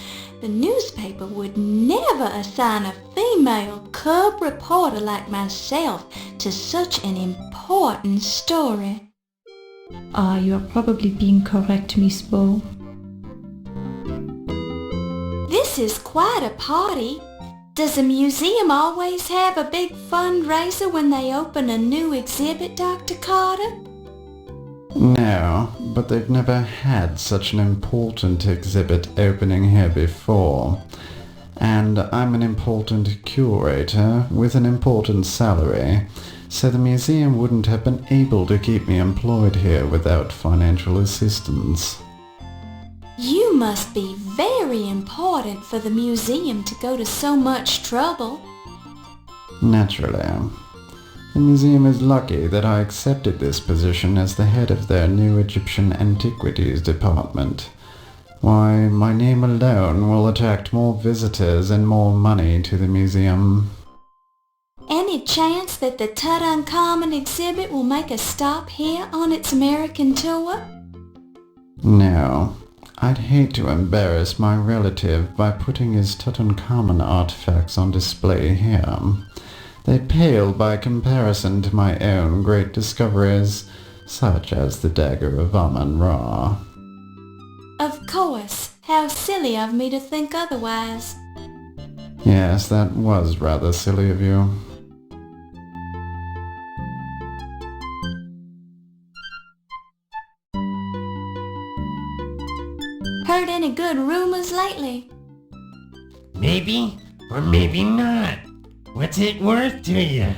The newspaper would never assign a female cub reporter like myself to such an important story. Ah, you are probably being correct, Miss Bow. This is quite a party. Does the museum always have a big fundraiser when they open a new exhibit, Dr. Carter? No, but they've never had such an important exhibit opening here before. And I'm an important curator with an important salary, so the museum wouldn't have been able to keep me employed here without financial assistance. You must be very important for the museum to go to so much trouble. Naturally. The museum is lucky that I accepted this position as the head of their new Egyptian antiquities department. Why, my name alone will attract more visitors and more money to the museum. Any chance that the Tutankhamun exhibit will make a stop here on its American tour? No. I'd hate to embarrass my relative by putting his Tutankhamun artifacts on display here. They pale by comparison to my own great discoveries, such as the Dagger of Amon Ra. Of course. How silly of me to think otherwise. Yes, that was rather silly of you. Heard any good rumors lately? Maybe or maybe not. What's it worth to you?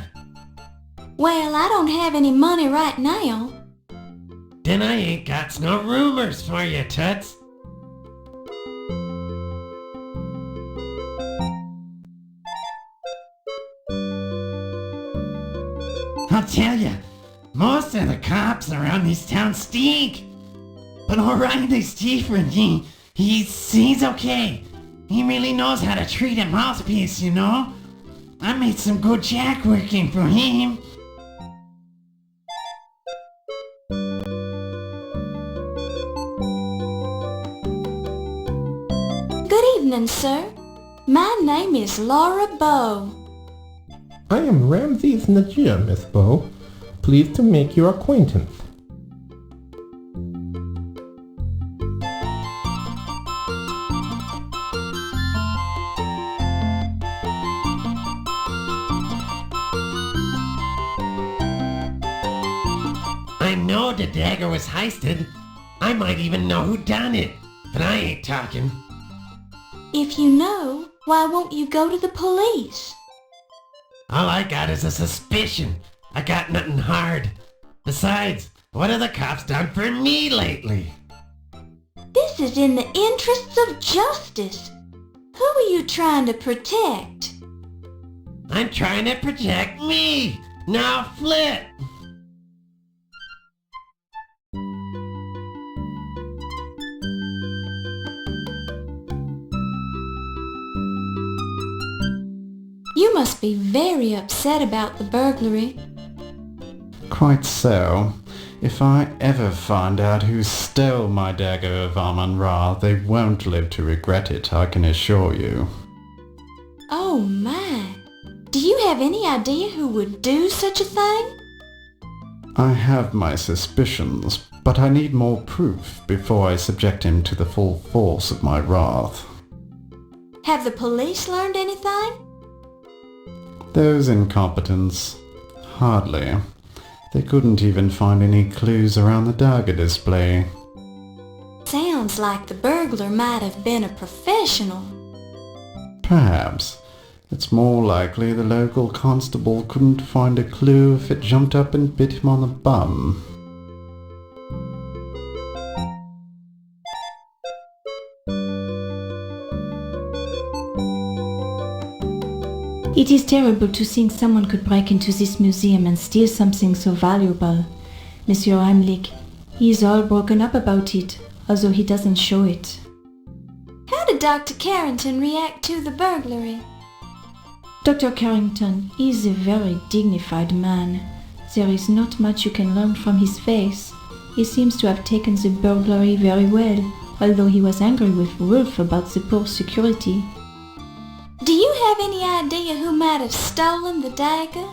Well, I don't have any money right now. Then I ain't got no rumors for you, Toots. I'll tell you, most of the cops around this town stink. But O'Reilly's different. He's okay. He really knows how to treat a mouthpiece, you know? I made some good jack working for him. Good evening, sir. My name is Laura Bow. I am Ramses Najir, Miss Bow. Pleased to make your acquaintance. I know the dagger was heisted. I might even know who done it, but I ain't talking. If you know, why won't you go to the police? All I got is a suspicion. I got nothing hard. Besides, what have the cops done for me lately? This is in the interests of justice. Who are you trying to protect? I'm trying to protect me. Now flip. You must be very upset about the burglary. Quite so. If I ever find out who stole my Dagger of Amon Ra, they won't live to regret it, I can assure you. Oh my! Do you have any idea who would do such a thing? I have my suspicions, but I need more proof before I subject him to the full force of my wrath. Have the police learned anything? Those incompetents? Hardly. They couldn't even find any clues around the dagger display. Sounds like the burglar might have been a professional. Perhaps. It's more likely the local constable couldn't find a clue if it jumped up and bit him on the bum. It is terrible to think someone could break into this museum and steal something so valuable. Monsieur Heimlich, he is all broken up about it, although he doesn't show it. How did Dr. Carrington react to the burglary? Dr. Carrington is a very dignified man. There is not much you can learn from his face. He seems to have taken the burglary very well, although he was angry with Wolf about the poor security. Do you have any idea who might have stolen the dagger?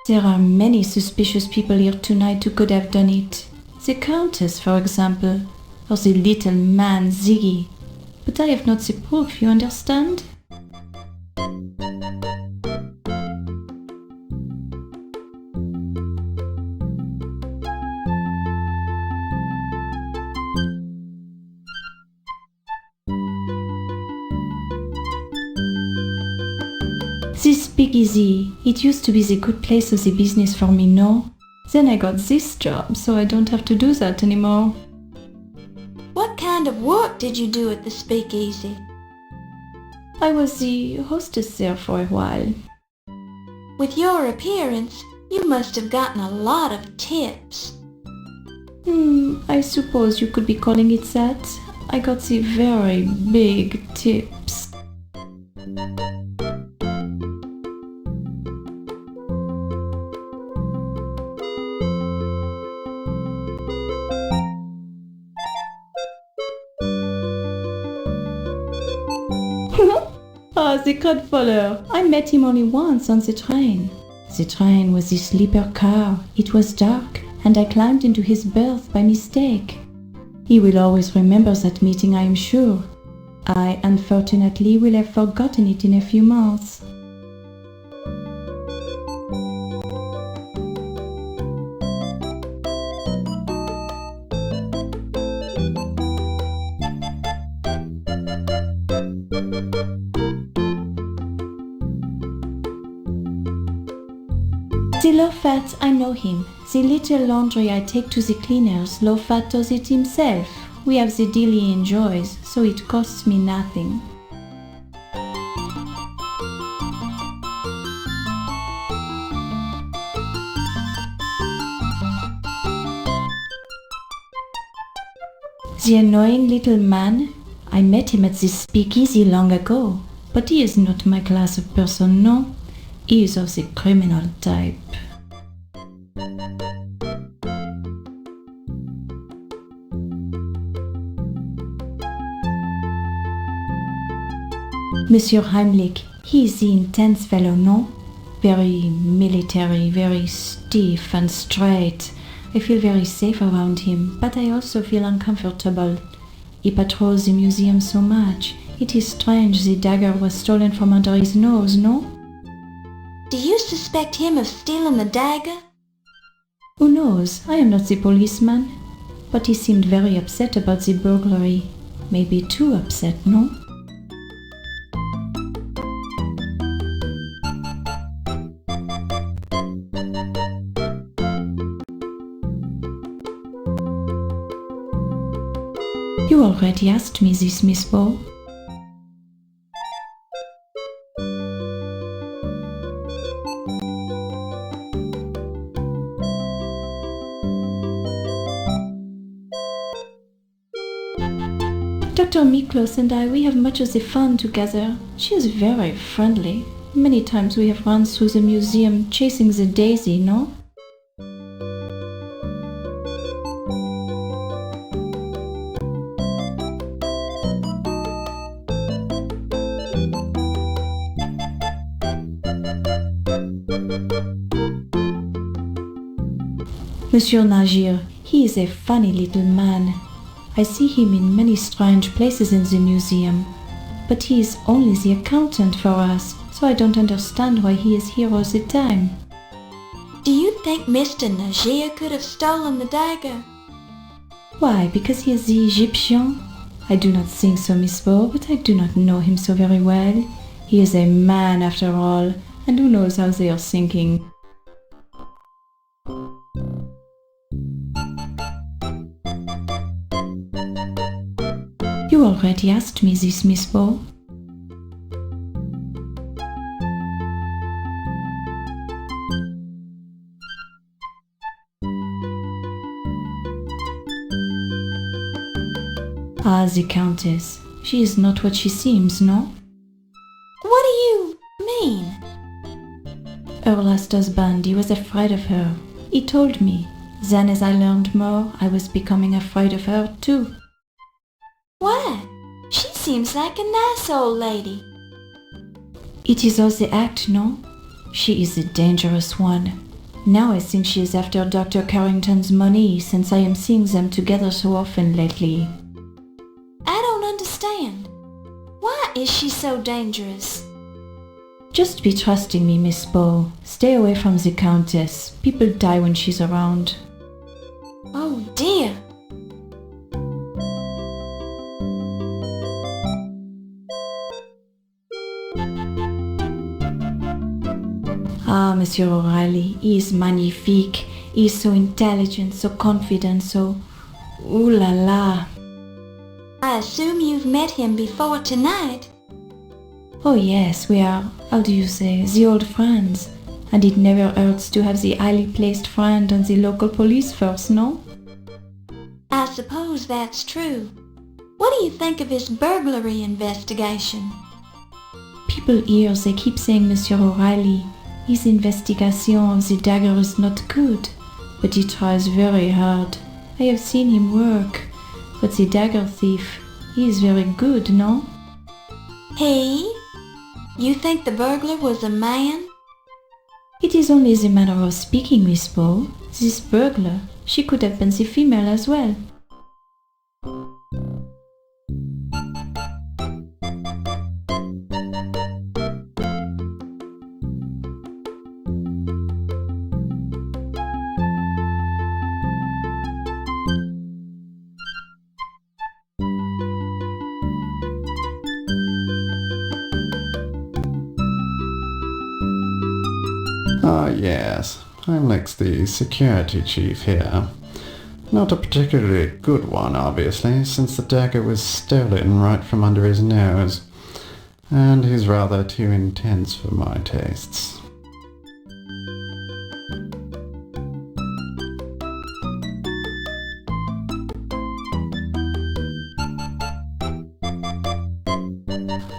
There are many suspicious people here tonight who could have done it. The Countess, for example, or the little man Ziggy. But I have not the proof, you understand? This speakeasy, it used to be the good place of the business for me, no? Then I got this job, so I don't have to do that anymore. What kind of work did you do at the speakeasy? I was the hostess there for a while. With your appearance, you must have gotten a lot of tips. I suppose you could be calling it that. I got the very big tips. Ah, the godfather! I met him only once on the train. The train was the sleeper car. It was dark, and I climbed into his berth by mistake. He will always remember that meeting, I am sure. I, unfortunately, will have forgotten it in a few months. The Lofat, I know him. The little laundry I take to the cleaners, Lofat does it himself. We have the deal he enjoys, so it costs me nothing. The annoying little man, I met him at this speakeasy long ago, but he is not my class of person, no. He is of the criminal type. Monsieur Heimlich, he is the intense fellow, no? Very military, very stiff and straight. I feel very safe around him, but I also feel uncomfortable. He patrols the museum so much. It is strange the dagger was stolen from under his nose, no? Do you suspect him of stealing the dagger? Who knows? I am not the policeman. But he seemed very upset about the burglary. Maybe too upset, no? You already asked me this, Miss Bow. Dr. Miklos and I, we have much of the fun together. She is very friendly. Many times we have run through the museum chasing the daisy, no? Monsieur Najir, he is a funny little man. I see him in many strange places in the museum, but he is only the accountant for us, so I don't understand why he is here all the time. Do you think Mr. Najir could have stolen the dagger? Why, because he is the Egyptian? I do not think so, Miss Bo, but I do not know him so very well. He is a man after all, and who knows how they are thinking. You already asked me this, Miss Bo. Ah, the Countess. She is not what she seems, no? What do you mean? Her last husband, he was afraid of her. He told me. Then as I learned more, I was becoming afraid of her too. Why? She seems like a nice old lady. It is all the act, no? She is a dangerous one. Now I think she is after Dr. Carrington's money, since I am seeing them together so often lately. I don't understand. Why is she so dangerous? Just be trusting me, Miss Bo. Stay away from the Countess. People die when she's around. Oh dear. Ah, Monsieur O'Reilly, he is magnifique. He is so intelligent, so confident, so... Ooh la la. I assume you've met him before tonight. Oh yes, we are, how do you say, the old friends. And it never hurts to have the highly placed friend on the local police force, no? I suppose that's true. What do you think of his burglary investigation? People here, they keep saying Monsieur O'Reilly, his investigation of the dagger is not good, but he tries very hard. I have seen him work, but the dagger thief, he is very good, no? He? You think the burglar was a man? It is only the manner of speaking, Miss Bo. This burglar, she could have been the female as well. Ah, yes. Heimlich's the security chief here. Not a particularly good one, obviously, since the dagger was stolen right from under his nose. And he's rather too intense for my tastes.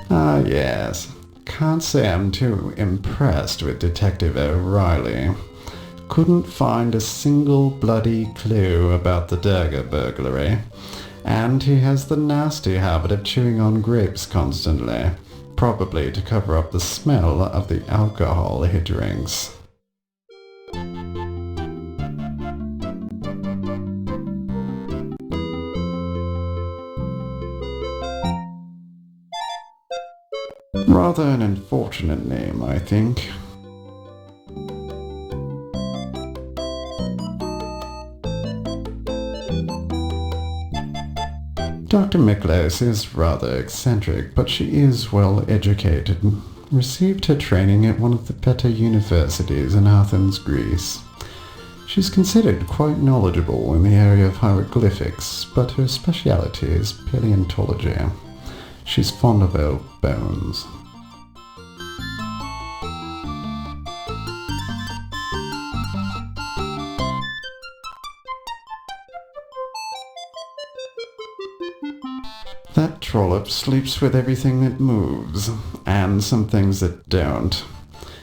Ah, yes. Can't say I'm too impressed with Detective O'Reilly. Couldn't find a single bloody clue about the dagger burglary. And he has the nasty habit of chewing on grapes constantly, probably to cover up the smell of the alcohol he drinks. Rather an unfortunate name, I think. Dr. Miklos is rather eccentric, but she is well educated. Received her training at one of the better universities in Athens, Greece. She's considered quite knowledgeable in the area of hieroglyphics, but her speciality is paleontology. She's fond of old bones. That trollop sleeps with everything that moves, and some things that don't.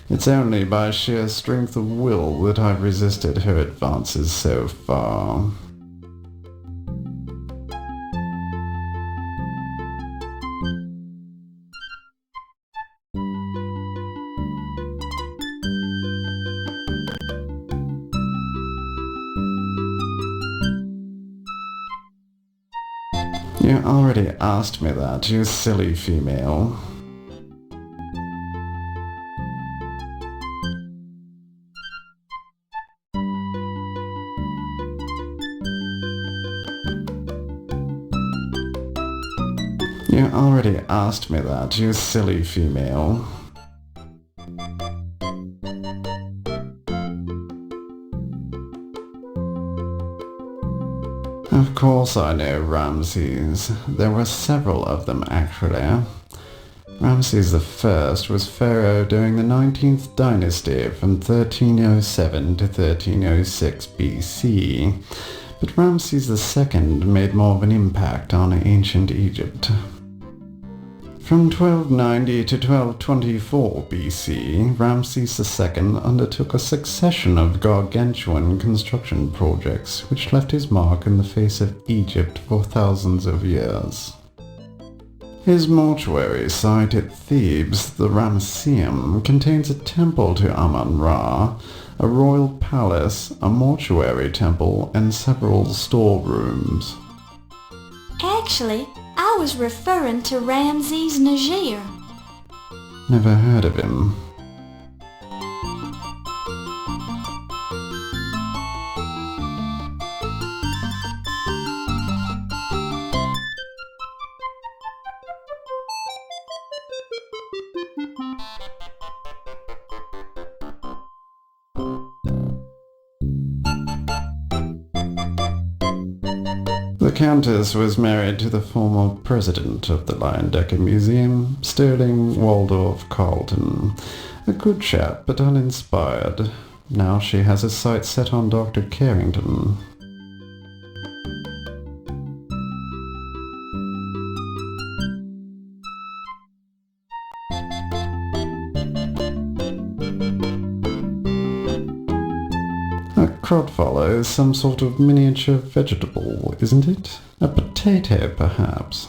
It's only by sheer strength of will that I've resisted her advances so far. already asked me that, you silly female. You already asked me that, you silly female. Of course I know Ramses. There were several of them, actually. Ramses I was pharaoh during the 19th dynasty from 1307 to 1306 BC, but Ramses II made more of an impact on ancient Egypt. From 1290 to 1224 BC, Ramses II undertook a succession of gargantuan construction projects which left his mark in the face of Egypt for thousands of years. His mortuary site at Thebes, the Ramesseum, contains a temple to Amon Ra, a royal palace, a mortuary temple, and several storerooms. Actually, I was referring to Ramses Najir. Never heard of him. The Countess was married to the former president of the Leyendecker Museum, Sterling Waldorf Carlton. A good chap, but uninspired. Now she has her sights set on Dr. Carrington. A crodfollow is some sort of miniature vegetable, isn't it? A potato, perhaps.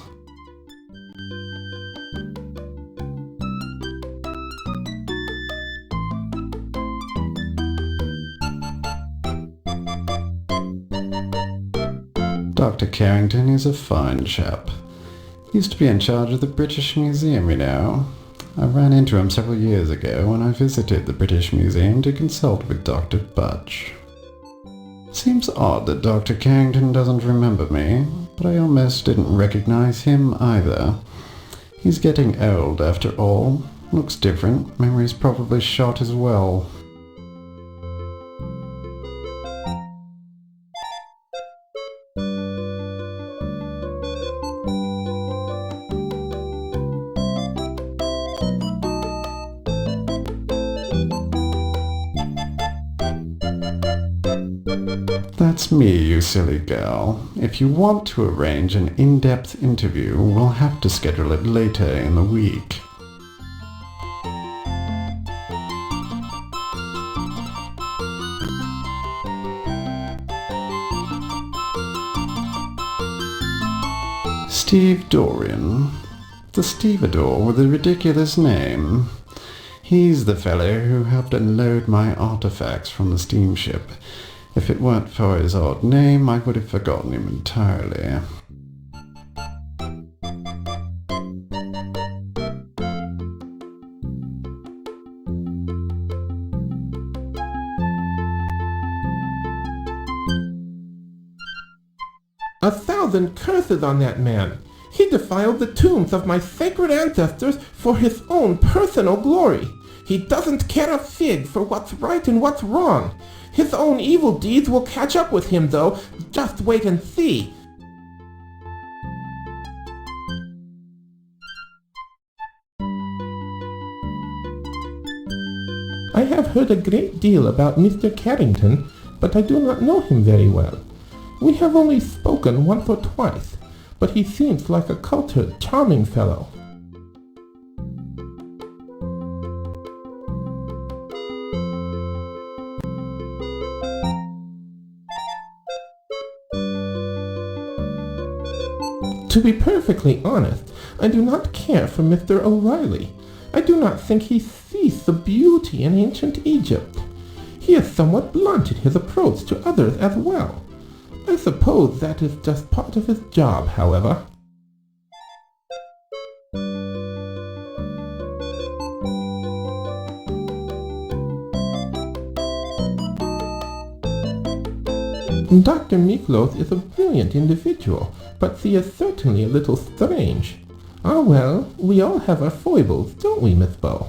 Dr. Carrington is a fine chap. Used to be in charge of the British Museum, you know. I ran into him several years ago when I visited the British Museum to consult with Dr. Butch. Seems odd that Dr. Carrington doesn't remember me, but I almost didn't recognize him either. He's getting old after all. Looks different. Memory's probably shot as well. That's me, you silly girl. If you want to arrange an in-depth interview, we'll have to schedule it later in the week. Steve Dorian. The stevedore with the ridiculous name. He's the fellow who helped unload my artifacts from the steamship. If it weren't for his odd name, I would have forgotten him entirely. A thousand curses on that man! He defiled the tombs of my sacred ancestors for his own personal glory. He doesn't care a fig for what's right and what's wrong. His own evil deeds will catch up with him, though. Just wait and see. I have heard a great deal about Mr. Carrington, but I do not know him very well. We have only spoken once or twice, but he seems like a cultured, charming fellow. To be perfectly honest, I do not care for Mr. O'Reilly. I do not think he sees the beauty in ancient Egypt. He has somewhat blunted his approach to others as well. I suppose that is just part of his job, however. Dr. Miklos is a brilliant individual, but he is certainly a little strange. Ah well, we all have our foibles, don't we, Miss Bow?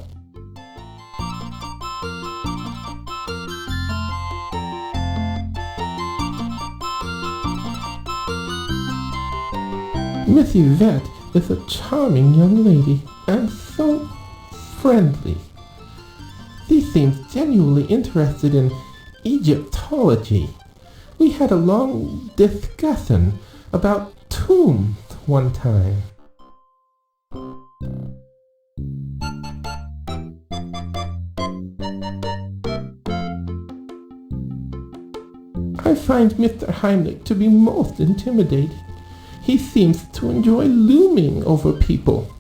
Miss Yvette is a charming young lady, and so friendly. She seems genuinely interested in Egyptology. We had a long discussion about tombs one time. I find Mr. Heimlich to be most intimidating. He seems to enjoy looming over people.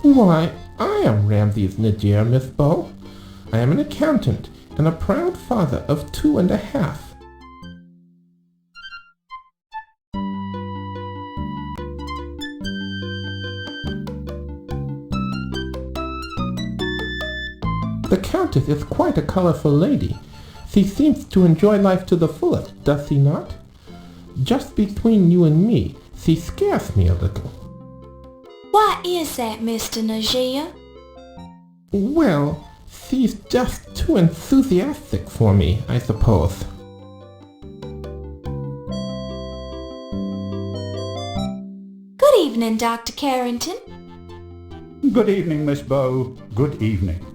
Why, I am Ramses Najir, Miss Bow. I am an accountant and a proud father of 2.5. The Countess is quite a colorful lady. She seems to enjoy life to the fullest, does she not? Just between you and me, she scares me a little. Why is that, Mr. Najir? Well, she's just too enthusiastic for me, I suppose. Good evening, Dr. Carrington. Good evening, Miss Bow. Good evening.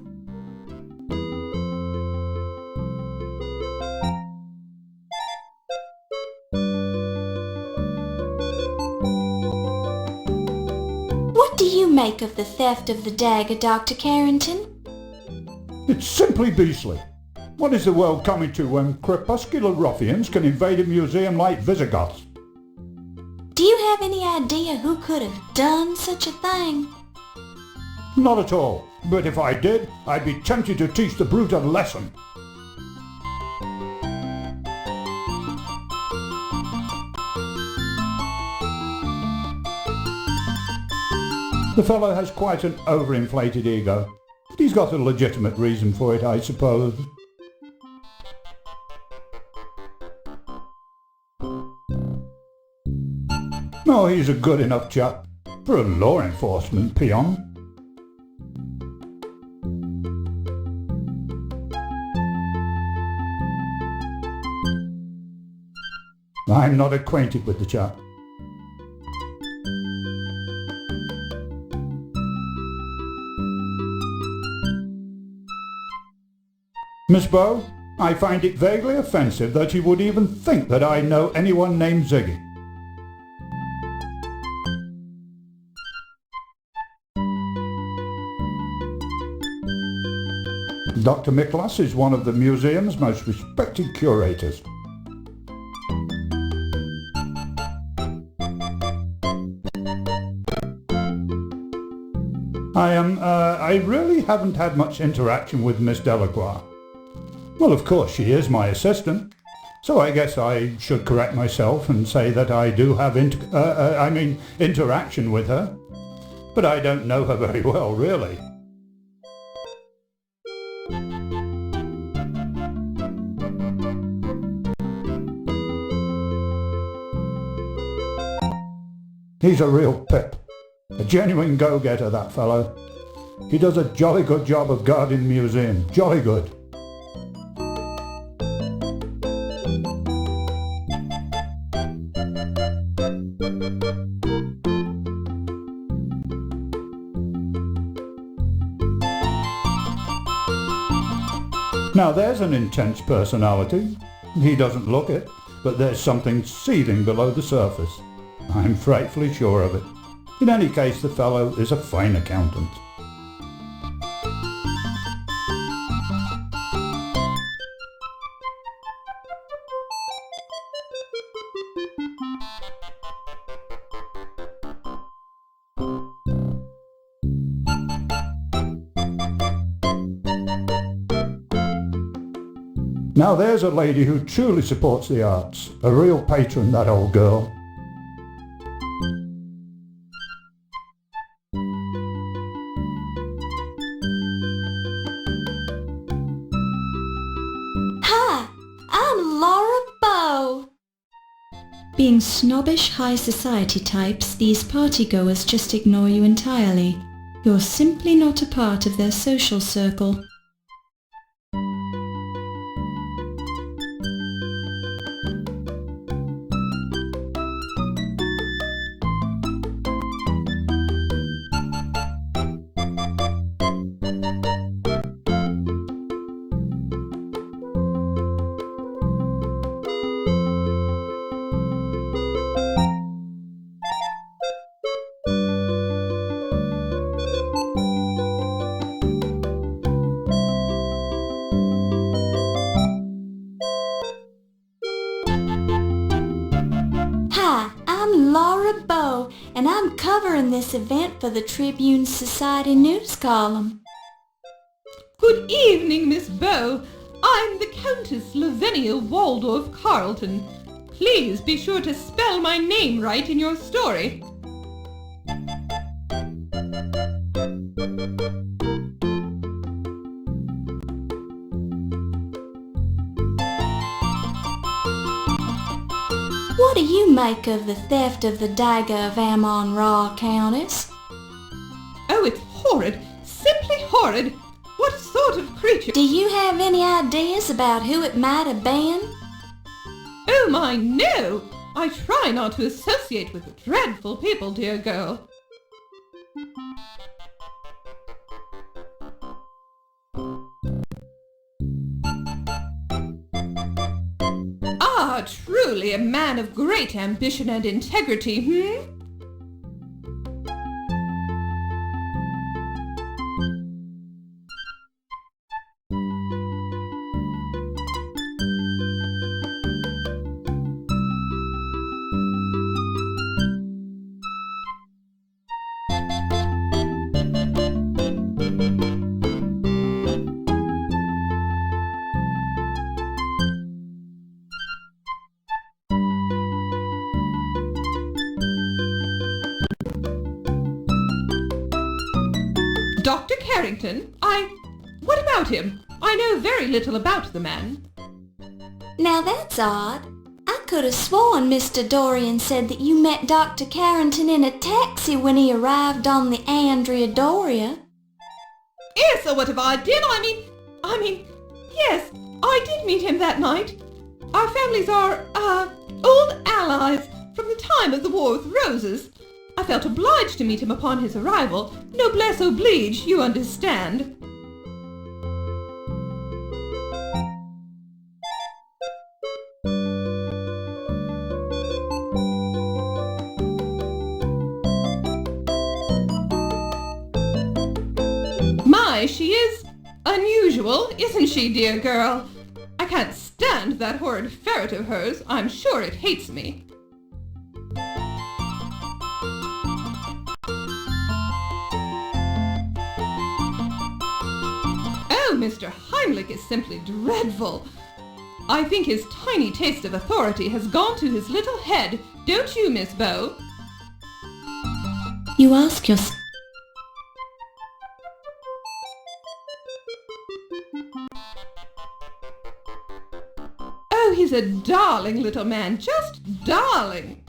What do you make of the theft of the dagger, Dr. Carrington? It's simply beastly. What is the world coming to when crepuscular ruffians can invade a museum like Visigoths? Do you have any idea who could have done such a thing? Not at all. But if I did, I'd be tempted to teach the brute a lesson. The fellow has quite an overinflated ego. He's got a legitimate reason for it, I suppose. Oh, he's a good enough chap for a law enforcement peon. I'm not acquainted with the chap. Miss Bow, I find it vaguely offensive that you would even think that I know anyone named Ziggy. Dr. Miklos is one of the museum's most respected curators. I really haven't had much interaction with Miss Delacroix. Well, of course, she is my assistant, so I guess I should correct myself and say that I do have interaction with her, but I don't know her very well, really. He's a real pip, a genuine go-getter, that fellow. He does a jolly good job of guarding the museum, jolly good. Now there's an intense personality. He doesn't look it, but there's something seething below the surface. I'm frightfully sure of it. In any case, the fellow is a fine accountant. Now there's a lady who truly supports the arts. A real patron, that old girl. Being snobbish high society types, these partygoers just ignore you entirely. You're simply not a part of their social circle. Hi, I'm Laura Bow, and I'm covering this event for the Tribune Society news column. Good evening, Miss Bow. I'm the Countess Lavinia Waldorf Carleton. Please be sure to spell my name right in your story. What do you make of the theft of the Dagger of Amon Ra, Countess? Oh, it's horrid. Simply horrid. What sort of creature? Do you have any ideas about who it might have been? Oh, my, no! I try not to associate with dreadful people, dear girl. Ah, truly a man of great ambition and integrity, Dr. Carrington, what about him? I know very little about the man. Now that's odd. I could have sworn Mr. Dorian said that you met Dr. Carrington in a taxi when he arrived on the Andrea Doria. Yes, so what if I did? I mean, yes, I did meet him that night. Our families are, old allies from the time of the War with Roses. I felt obliged to meet him upon his arrival. Noblesse oblige, you understand. My, she is unusual, isn't she, dear girl? I can't stand that horrid ferret of hers. I'm sure it hates me. Oh, Mr. Heimlich is simply dreadful. I think his tiny taste of authority has gone to his little head, don't you, Miss Bow? You ask yourself... Oh, he's a darling little man, just darling.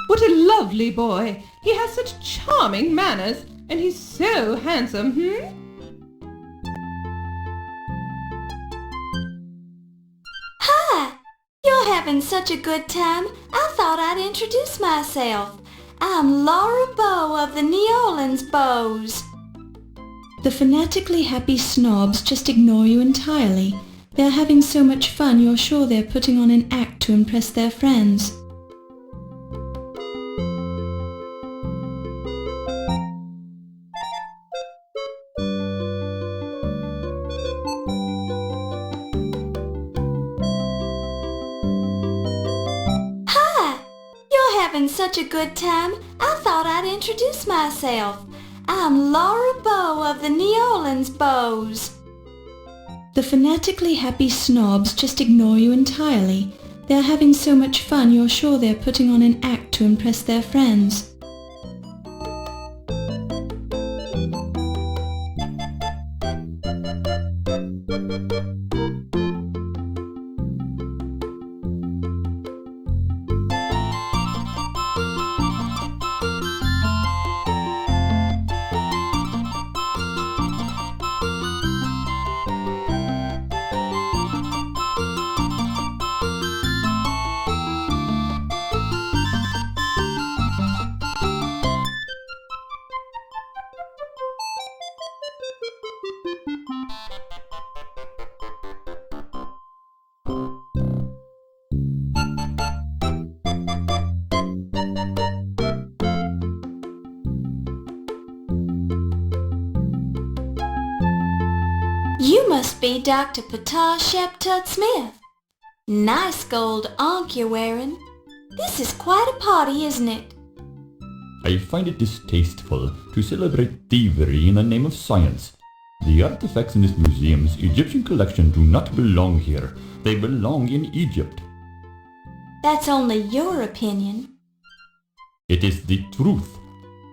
What a lovely boy! He has such charming manners, and he's so handsome, Hi! You're having such a good time, I thought I'd introduce myself. I'm Laura Bow of the New Orleans Bows. The fanatically happy snobs just ignore you entirely. They're having so much fun you're sure they're putting on an act to impress their friends. Having such a good time, I thought I'd introduce myself. I'm Laura Bow of the New Orleans Bows. The fanatically happy snobs just ignore you entirely. They're having so much fun you're sure they're putting on an act to impress their friends. You must be Dr. Ptah Sheptut Smith. Nice gold ankh you're wearing. This is quite a party, isn't it? I find it distasteful to celebrate thievery in the name of science. The artifacts in this museum's Egyptian collection do not belong here. They belong in Egypt. That's only your opinion. It is the truth.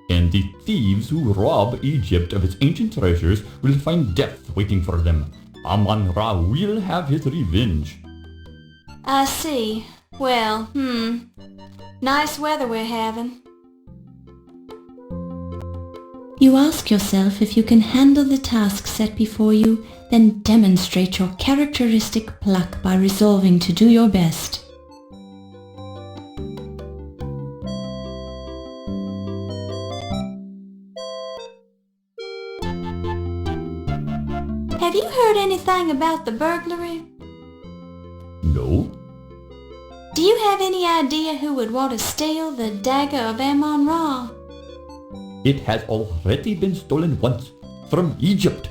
And the thieves who rob Egypt of its ancient treasures will find death waiting for them. Amon Ra will have his revenge. I see. Well, nice weather we're having. You ask yourself if you can handle the task set before you, then demonstrate your characteristic pluck by resolving to do your best. Have you heard anything about the burglary? No. Do you have any idea who would want to steal the Dagger of Amon Ra? It has already been stolen once, from Egypt.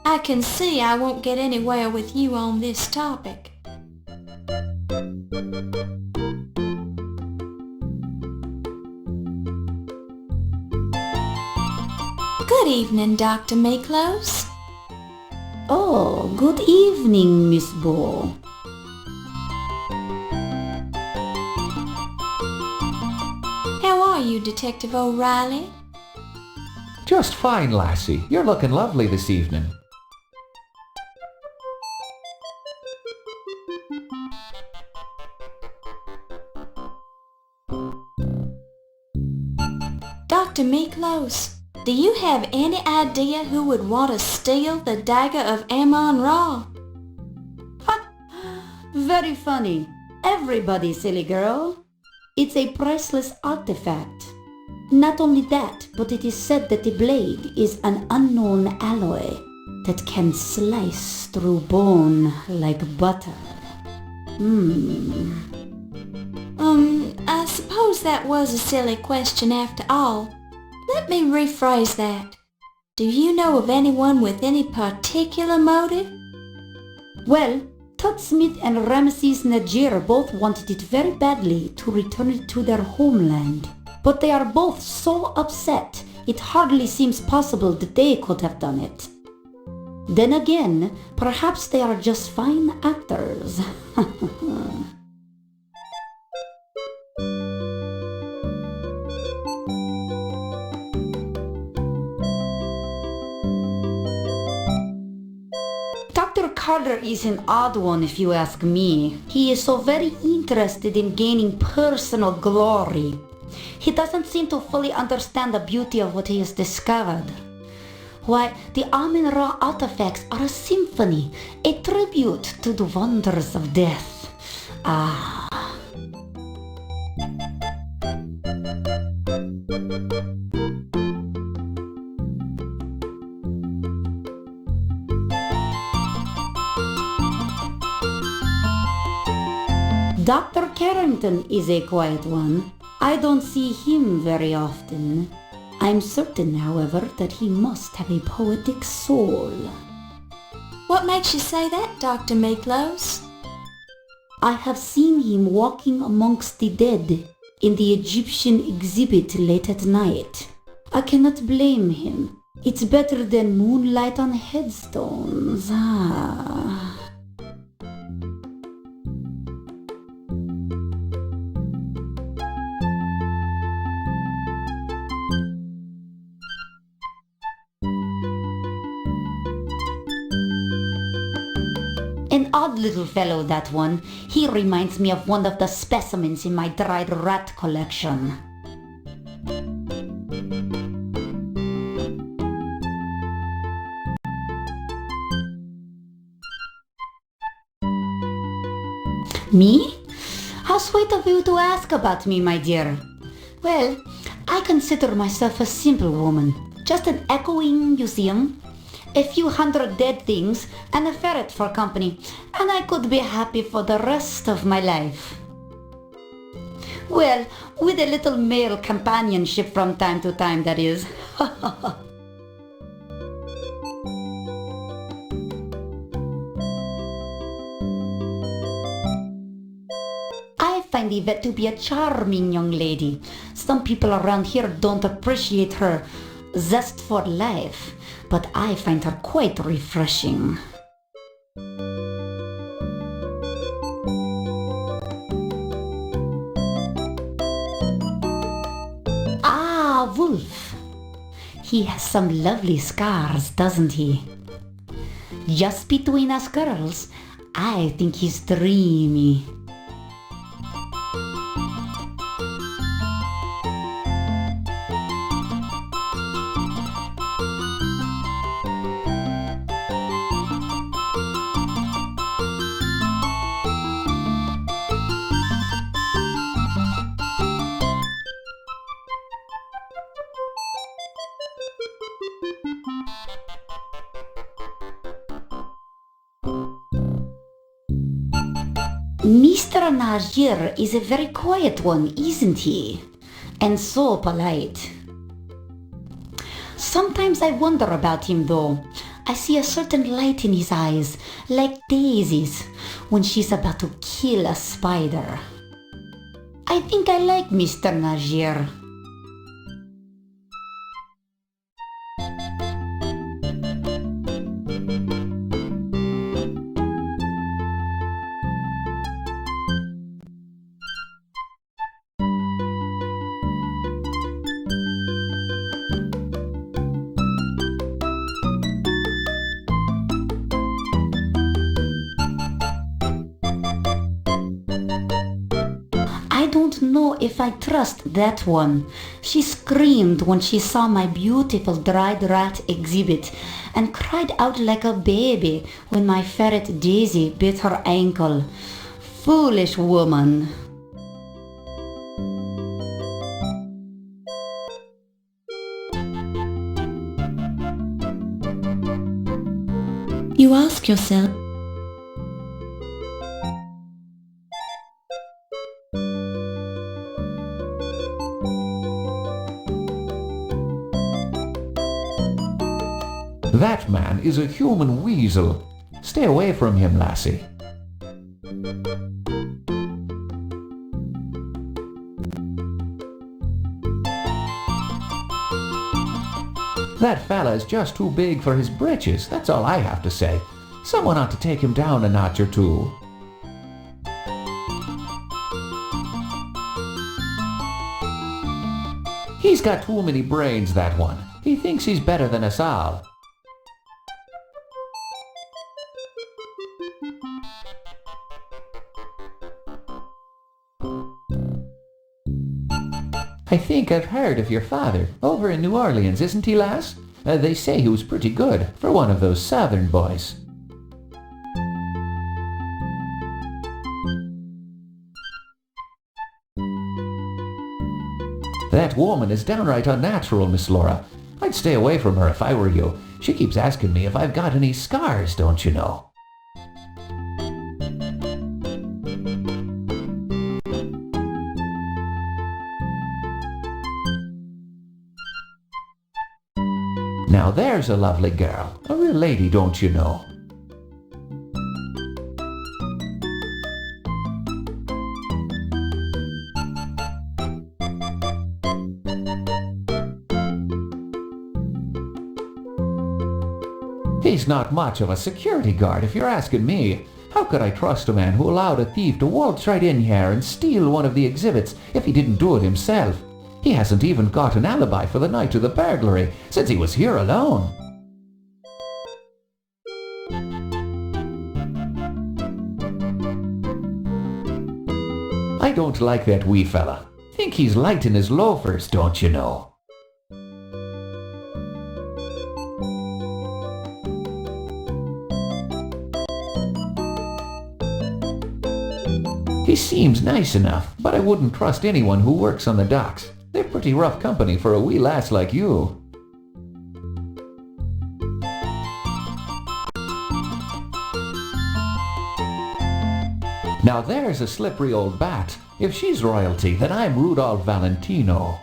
I can see I won't get anywhere with you on this topic. Good evening, Dr. Miklos. Oh, good evening, Miss Ball. How are you, Detective O'Reilly? Just fine, lassie. You're looking lovely this evening. Dr. Miklos, do you have any idea who would want to steal the Dagger of Amon Ra? Very funny. Everybody, silly girl. It's a priceless artifact. Not only that, but it is said that the blade is an unknown alloy that can slice through bone like butter. I suppose that was a silly question after all. Let me rephrase that. Do you know of anyone with any particular motive? Well, Tut Smith and Ramses Najir both wanted it very badly to return it to their homeland. But they are both so upset, it hardly seems possible that they could have done it. Then again, perhaps they are just fine actors. Dr. Carter is an odd one if you ask me. He is so very interested in gaining personal glory. He doesn't seem to fully understand the beauty of what he has discovered. Why, the Amon Ra artifacts are a symphony, a tribute to the wonders of death. Dr. Carrington is a quiet one. I don't see him very often. I'm certain, however, that he must have a poetic soul. What makes you say that, Dr. Miklos? I have seen him walking amongst the dead in the Egyptian exhibit late at night. I cannot blame him. It's better than moonlight on headstones. Ah. An odd little fellow, that one. He reminds me of one of the specimens in my dried rat collection. Me? How sweet of you to ask about me, my dear. Well, I consider myself a simple woman. Just an echoing museum. A few hundred dead things and a ferret for company, and I could be happy for the rest of my life. Well, with a little male companionship from time to time, that is. I find Yvette to be a charming young lady. Some people around here don't appreciate her zest for life, but I find her quite refreshing. Ah, Wolf. He has some lovely scars, doesn't he? Just between us girls, I think he's dreamy. Mr. Najir is a very quiet one, isn't he? And so polite. Sometimes I wonder about him though. I see a certain light in his eyes, like Daisy's, when she's about to kill a spider. I think I like Mr. Najir. I don't know if I trust that one. She screamed when she saw my beautiful dried rat exhibit and cried out like a baby when my ferret Daisy bit her ankle. Foolish woman. You ask yourself, That man is a human weasel. Stay away from him, lassie. That fella is just too big for his britches, that's all I have to say. Someone ought to take him down a notch or two. He's got too many brains, that one. He thinks he's better than us all. I think I've heard of your father, over in New Orleans, isn't he, lass? They say he was pretty good, for one of those southern boys. That woman is downright unnatural, Miss Laura. I'd stay away from her if I were you. She keeps asking me if I've got any scars, don't you know? Now there's a lovely girl, a real lady, don't you know? He's not much of a security guard if you're asking me. How could I trust a man who allowed a thief to waltz right in here and steal one of the exhibits if he didn't do it himself? He hasn't even got an alibi for the night of the burglary, since he was here alone. I don't like that wee fella. Think he's light in his loafers, don't you know? He seems nice enough, but I wouldn't trust anyone who works on the docks. They're pretty rough company for a wee lass like you. Now there's a slippery old bat. If she's royalty, then I'm Rudolph Valentino.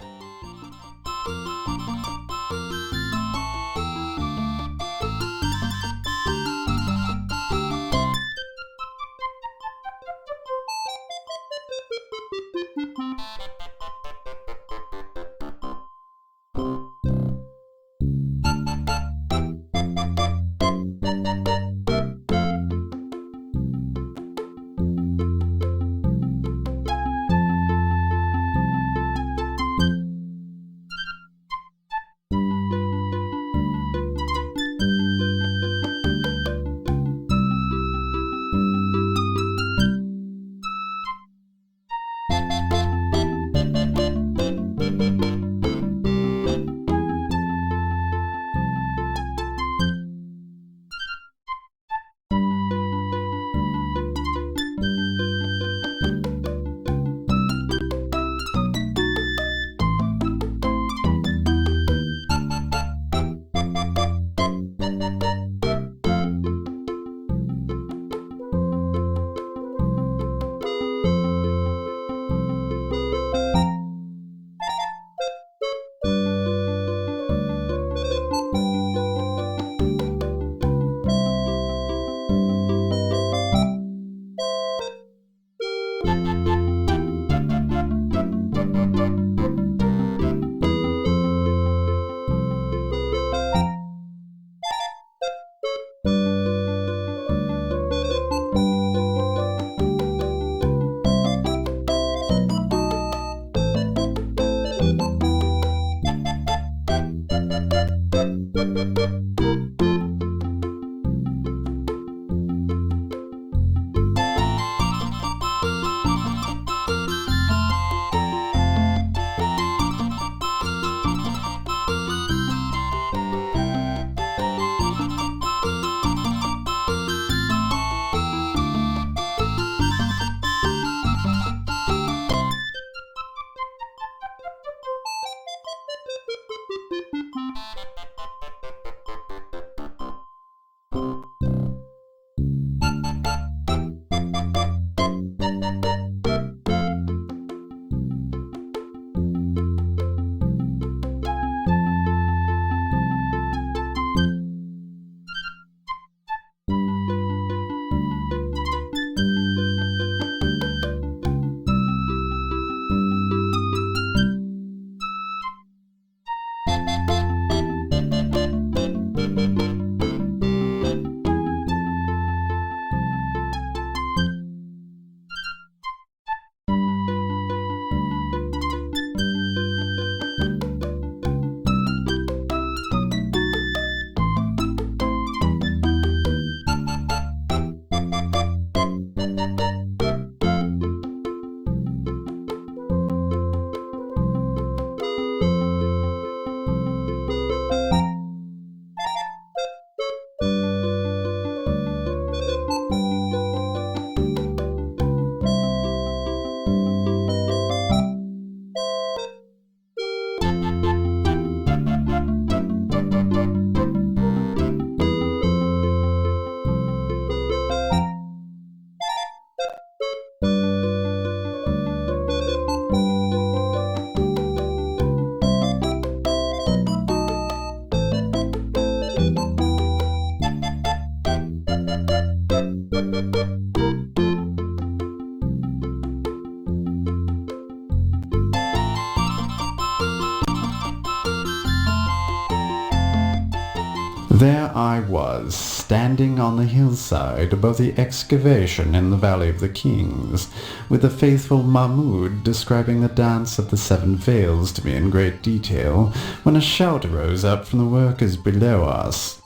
There I was, standing on the hillside above the excavation in the Valley of the Kings, with the faithful Mahmud describing the dance of the seven veils to me in great detail, when a shout rose up from the workers below us.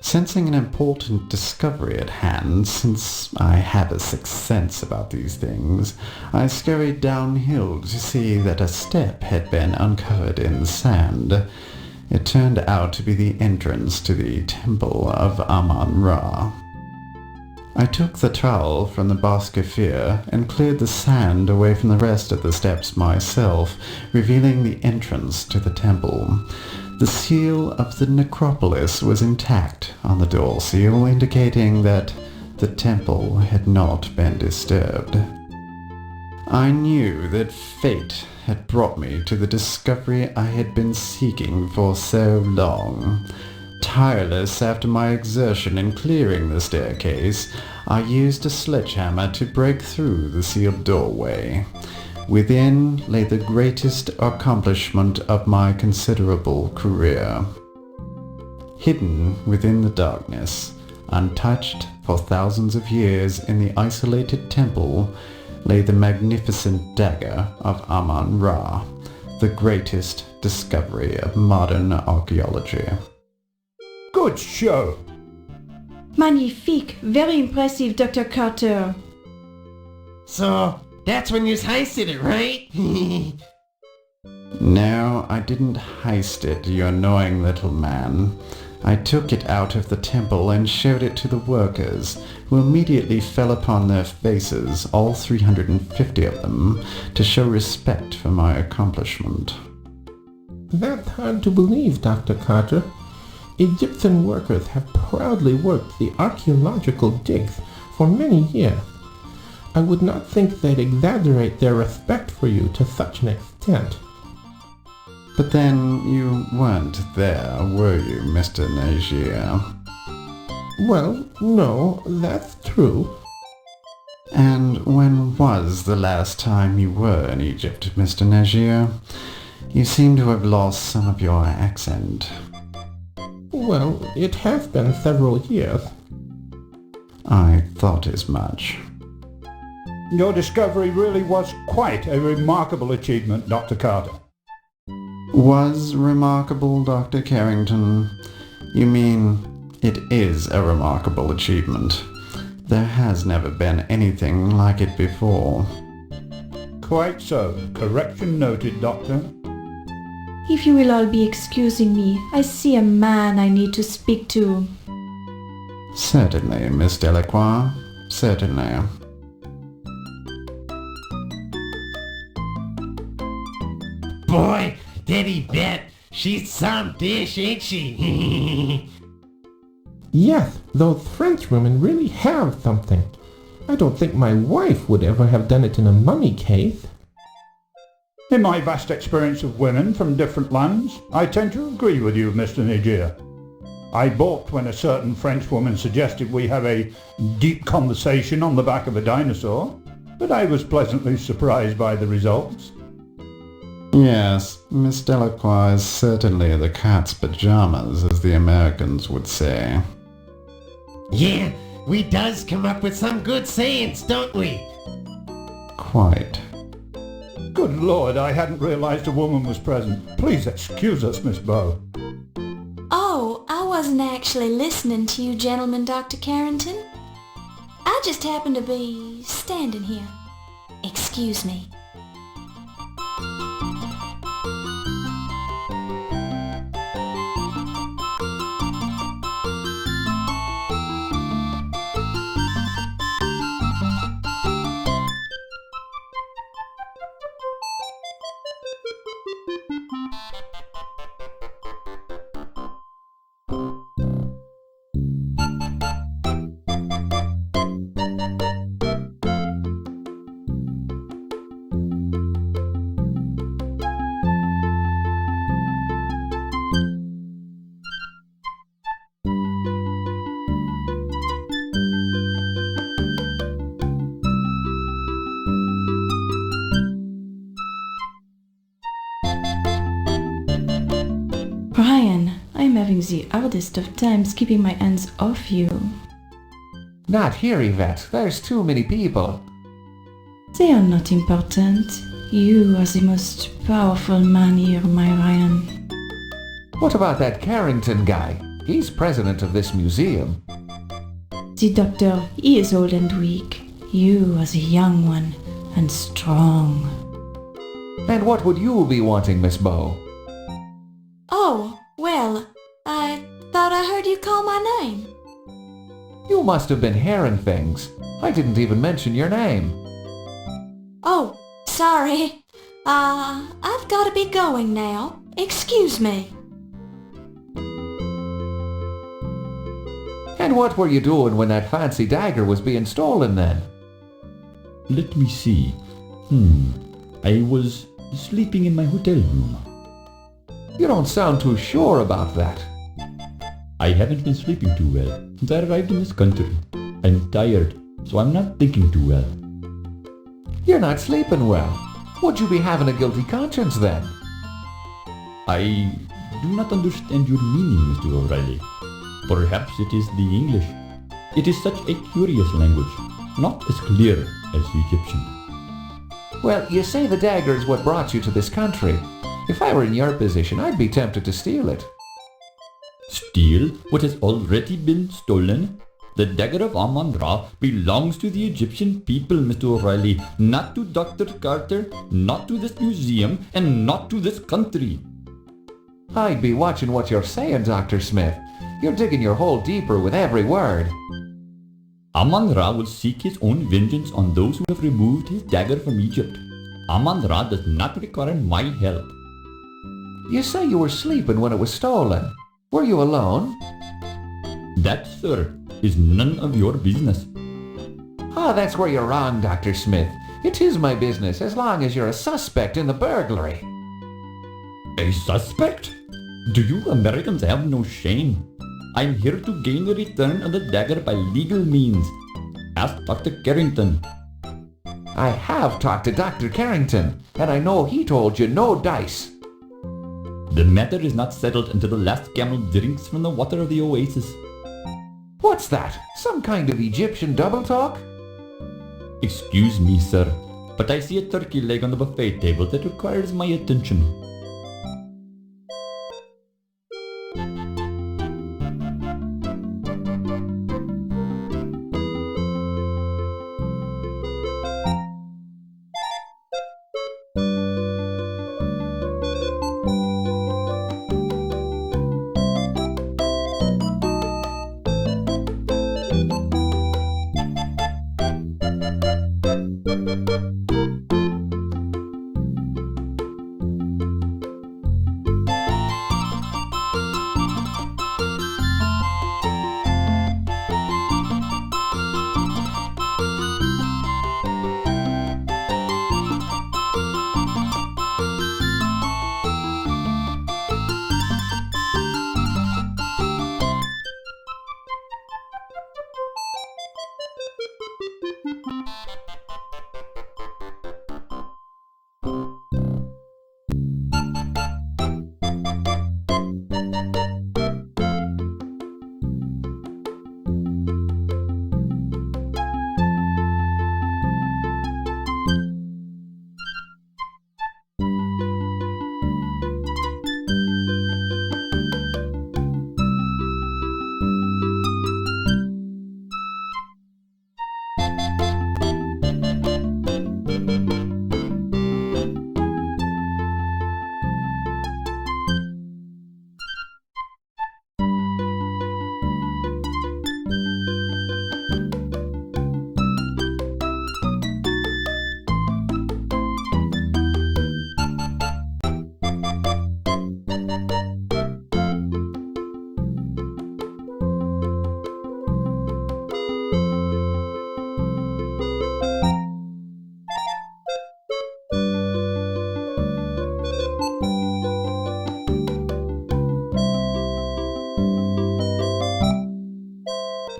Sensing an important discovery at hand, since I have a sixth sense about these things, I scurried downhill to see that a step had been uncovered in the sand. It turned out to be the entrance to the Temple of Amon Ra. I took the trowel from the Boskafir and cleared the sand away from the rest of the steps myself, revealing the entrance to the temple. The seal of the Necropolis was intact on the door seal, indicating that the temple had not been disturbed. I knew that fate had brought me to the discovery I had been seeking for so long. Tireless after my exertion in clearing the staircase, I used a sledgehammer to break through the sealed doorway. Within lay the greatest accomplishment of my considerable career. Hidden within the darkness, untouched for thousands of years in the isolated temple, lay the magnificent Dagger of Amon Ra, the greatest discovery of modern archaeology. Good show! Magnifique! Very impressive, Dr. Carter. So, that's when you heisted it, right? No, I didn't heist it, you annoying little man. I took it out of the temple and showed it to the workers, who immediately fell upon their faces, all 350 of them, to show respect for my accomplishment. That's hard to believe, Dr. Carter. Egyptian workers have proudly worked the archaeological digs for many years. I would not think they'd exaggerate their respect for you to such an extent. But then you weren't there, were you, Mr. Nagier? Well, no, that's true. And when was the last time you were in Egypt, Mr. Nagier? You seem to have lost some of your accent. Well, it has been several years. I thought as much. Your discovery really was quite a remarkable achievement, Dr. Carter. Was remarkable, Dr. Carrington? You mean it is a remarkable achievement. There has never been anything like it before. Quite so. Correction noted, Doctor. If you will all be excusing me, I see a man I need to speak to. Certainly, Miss Delacroix. Certainly. Boy, did he bet. She's some dish, ain't she? Yes, those French women really have something. I don't think my wife would ever have done it in a mummy case. In my vast experience of women from different lands, I tend to agree with you, Mr. Niger. I balked when a certain French woman suggested we have a deep conversation on the back of a dinosaur, but I was pleasantly surprised by the results. Yes, Miss Delacroix is certainly the cat's pajamas, as the Americans would say. Yeah, we does come up with some good sayings, don't we? Quite. Good Lord, I hadn't realized a woman was present. Please excuse us, Miss Bow. Oh, I wasn't actually listening to you gentlemen, Dr. Carrington. I just happened to be standing here. Excuse me. the hardest of times keeping my hands off you. Not here, Yvette. There's too many people. They are not important. You are the most powerful man here, my Ryan. What about that Carrington guy? He's president of this museum. The doctor, he is old and weak. You are the young one and strong. And what would you be wanting, Miss Bow? Oh, well, I thought I heard you call my name. You must have been hearing things. I didn't even mention your name. Oh, sorry. I've got to be going now. Excuse me. And what were you doing when that fancy dagger was being stolen then? Let me see. I was sleeping in my hotel room. You don't sound too sure about that. I haven't been sleeping too well since I arrived in this country. I'm tired, so I'm not thinking too well. You're not sleeping well. Would you be having a guilty conscience then? I do not understand your meaning, Mr. O'Reilly. Perhaps it is the English. It is such a curious language, not as clear as the Egyptian. Well, you say the dagger is what brought you to this country. If I were in your position, I'd be tempted to steal it. Steal what has already been stolen? The Dagger of Amon Ra belongs to the Egyptian people, Mr. O'Reilly, not to Dr. Carter, not to this museum, and not to this country. I'd be watching what you're saying, Dr. Smith. You're digging your hole deeper with every word. Amon Ra will seek his own vengeance on those who have removed his dagger from Egypt. Amon Ra does not require my help. You say you were sleeping when it was stolen. Were you alone? That, sir, is none of your business. Ah, that's where you're wrong, Dr. Smith. It is my business as long as you're a suspect in the burglary. A suspect? Do you Americans have no shame? I'm here to gain the return of the dagger by legal means. Ask Dr. Carrington. I have talked to Dr. Carrington, and I know he told you no dice. The matter is not settled until the last camel drinks from the water of the oasis. What's that? Some kind of Egyptian double talk? Excuse me, sir, but I see a turkey leg on the buffet table that requires my attention.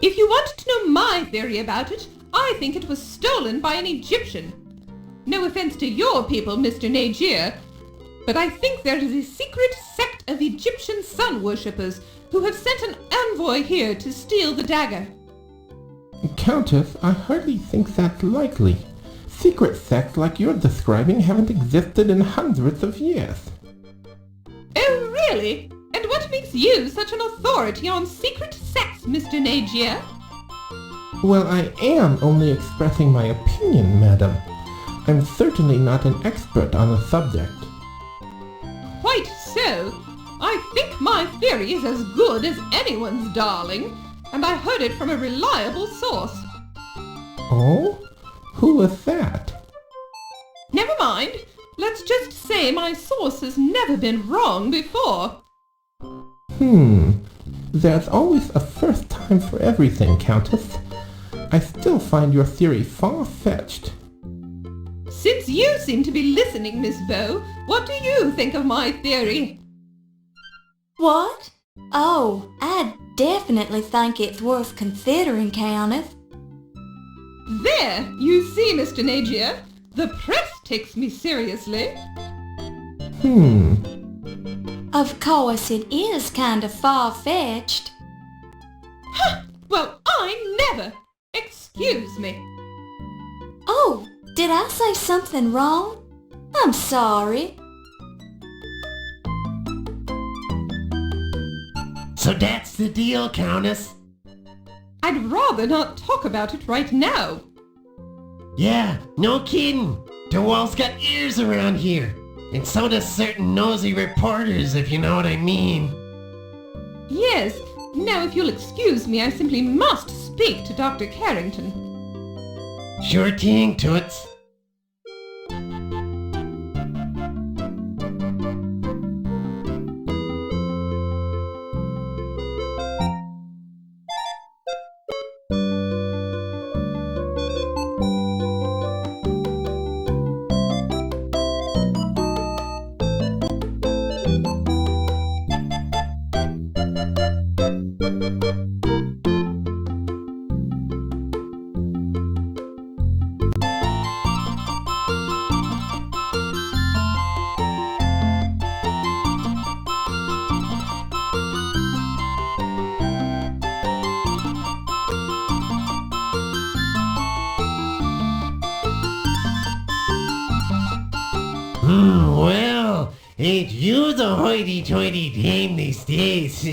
If you want to know my theory about it, I think it was stolen by an Egyptian. No offense to your people, Mr. Nagier, but I think there is a secret sect of Egyptian sun worshippers who have sent an envoy here to steal the dagger. Countess, I hardly think that's likely. Secret sects like you're describing haven't existed in hundreds of years. Oh, really? And what makes you such an authority on secret sects, Mr. Nagier? Well, I am only expressing my opinion, madam. I'm certainly not an expert on the subject. Quite so. I think my theory is as good as anyone's, darling, and I heard it from a reliable source. Oh? Who was that? Never mind. Let's just say my source has never been wrong before. There's always a first time for everything, Countess. I still find your theory far-fetched. Since you seem to be listening, Miss Bow, what do you think of my theory? What? Oh, I definitely think it's worth considering, Countess. There, you see, Mr. Nagier, the press takes me seriously. Of course, it is kind of far-fetched. Ha! Well, I never! Excuse me. Oh, did I say something wrong? I'm sorry. So that's the deal, Countess? I'd rather not talk about it right now. Yeah, no kidding. DeWall's got ears around here. And so does certain nosy reporters, if you know what I mean. Yes. Now, if you'll excuse me, I simply must speak to Dr. Carrington. Sure thing, Toots. Well, ain't you the hoity-toity dame these days?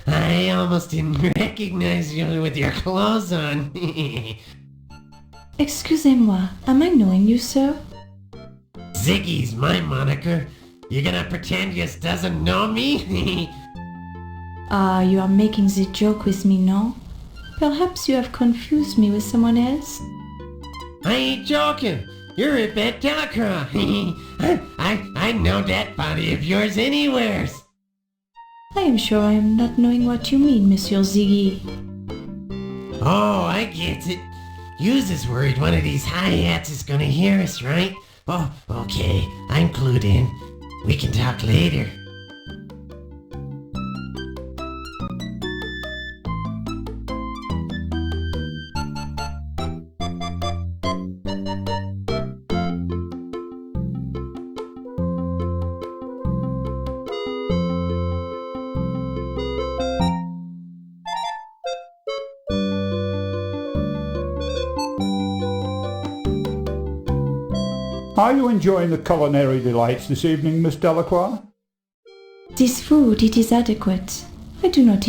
I almost didn't recognize you with your clothes on. Excusez-moi, am I knowing you, sir? Ziggy's my moniker. You gonna pretend you doesn't know me? You are making the joke with me, no? Perhaps you have confused me with someone else? I ain't joking. You're a bit Delacroix. I know that body of yours anywheres. I am sure I am not knowing what you mean, Monsieur Ziggy. Oh, I get it. You's is worried one of these hi-hats is gonna hear us, right? Oh, okay. I'm clued in. We can talk later. Are you enjoying the culinary delights this evening, Miss Delacroix? This food, it is adequate. I do not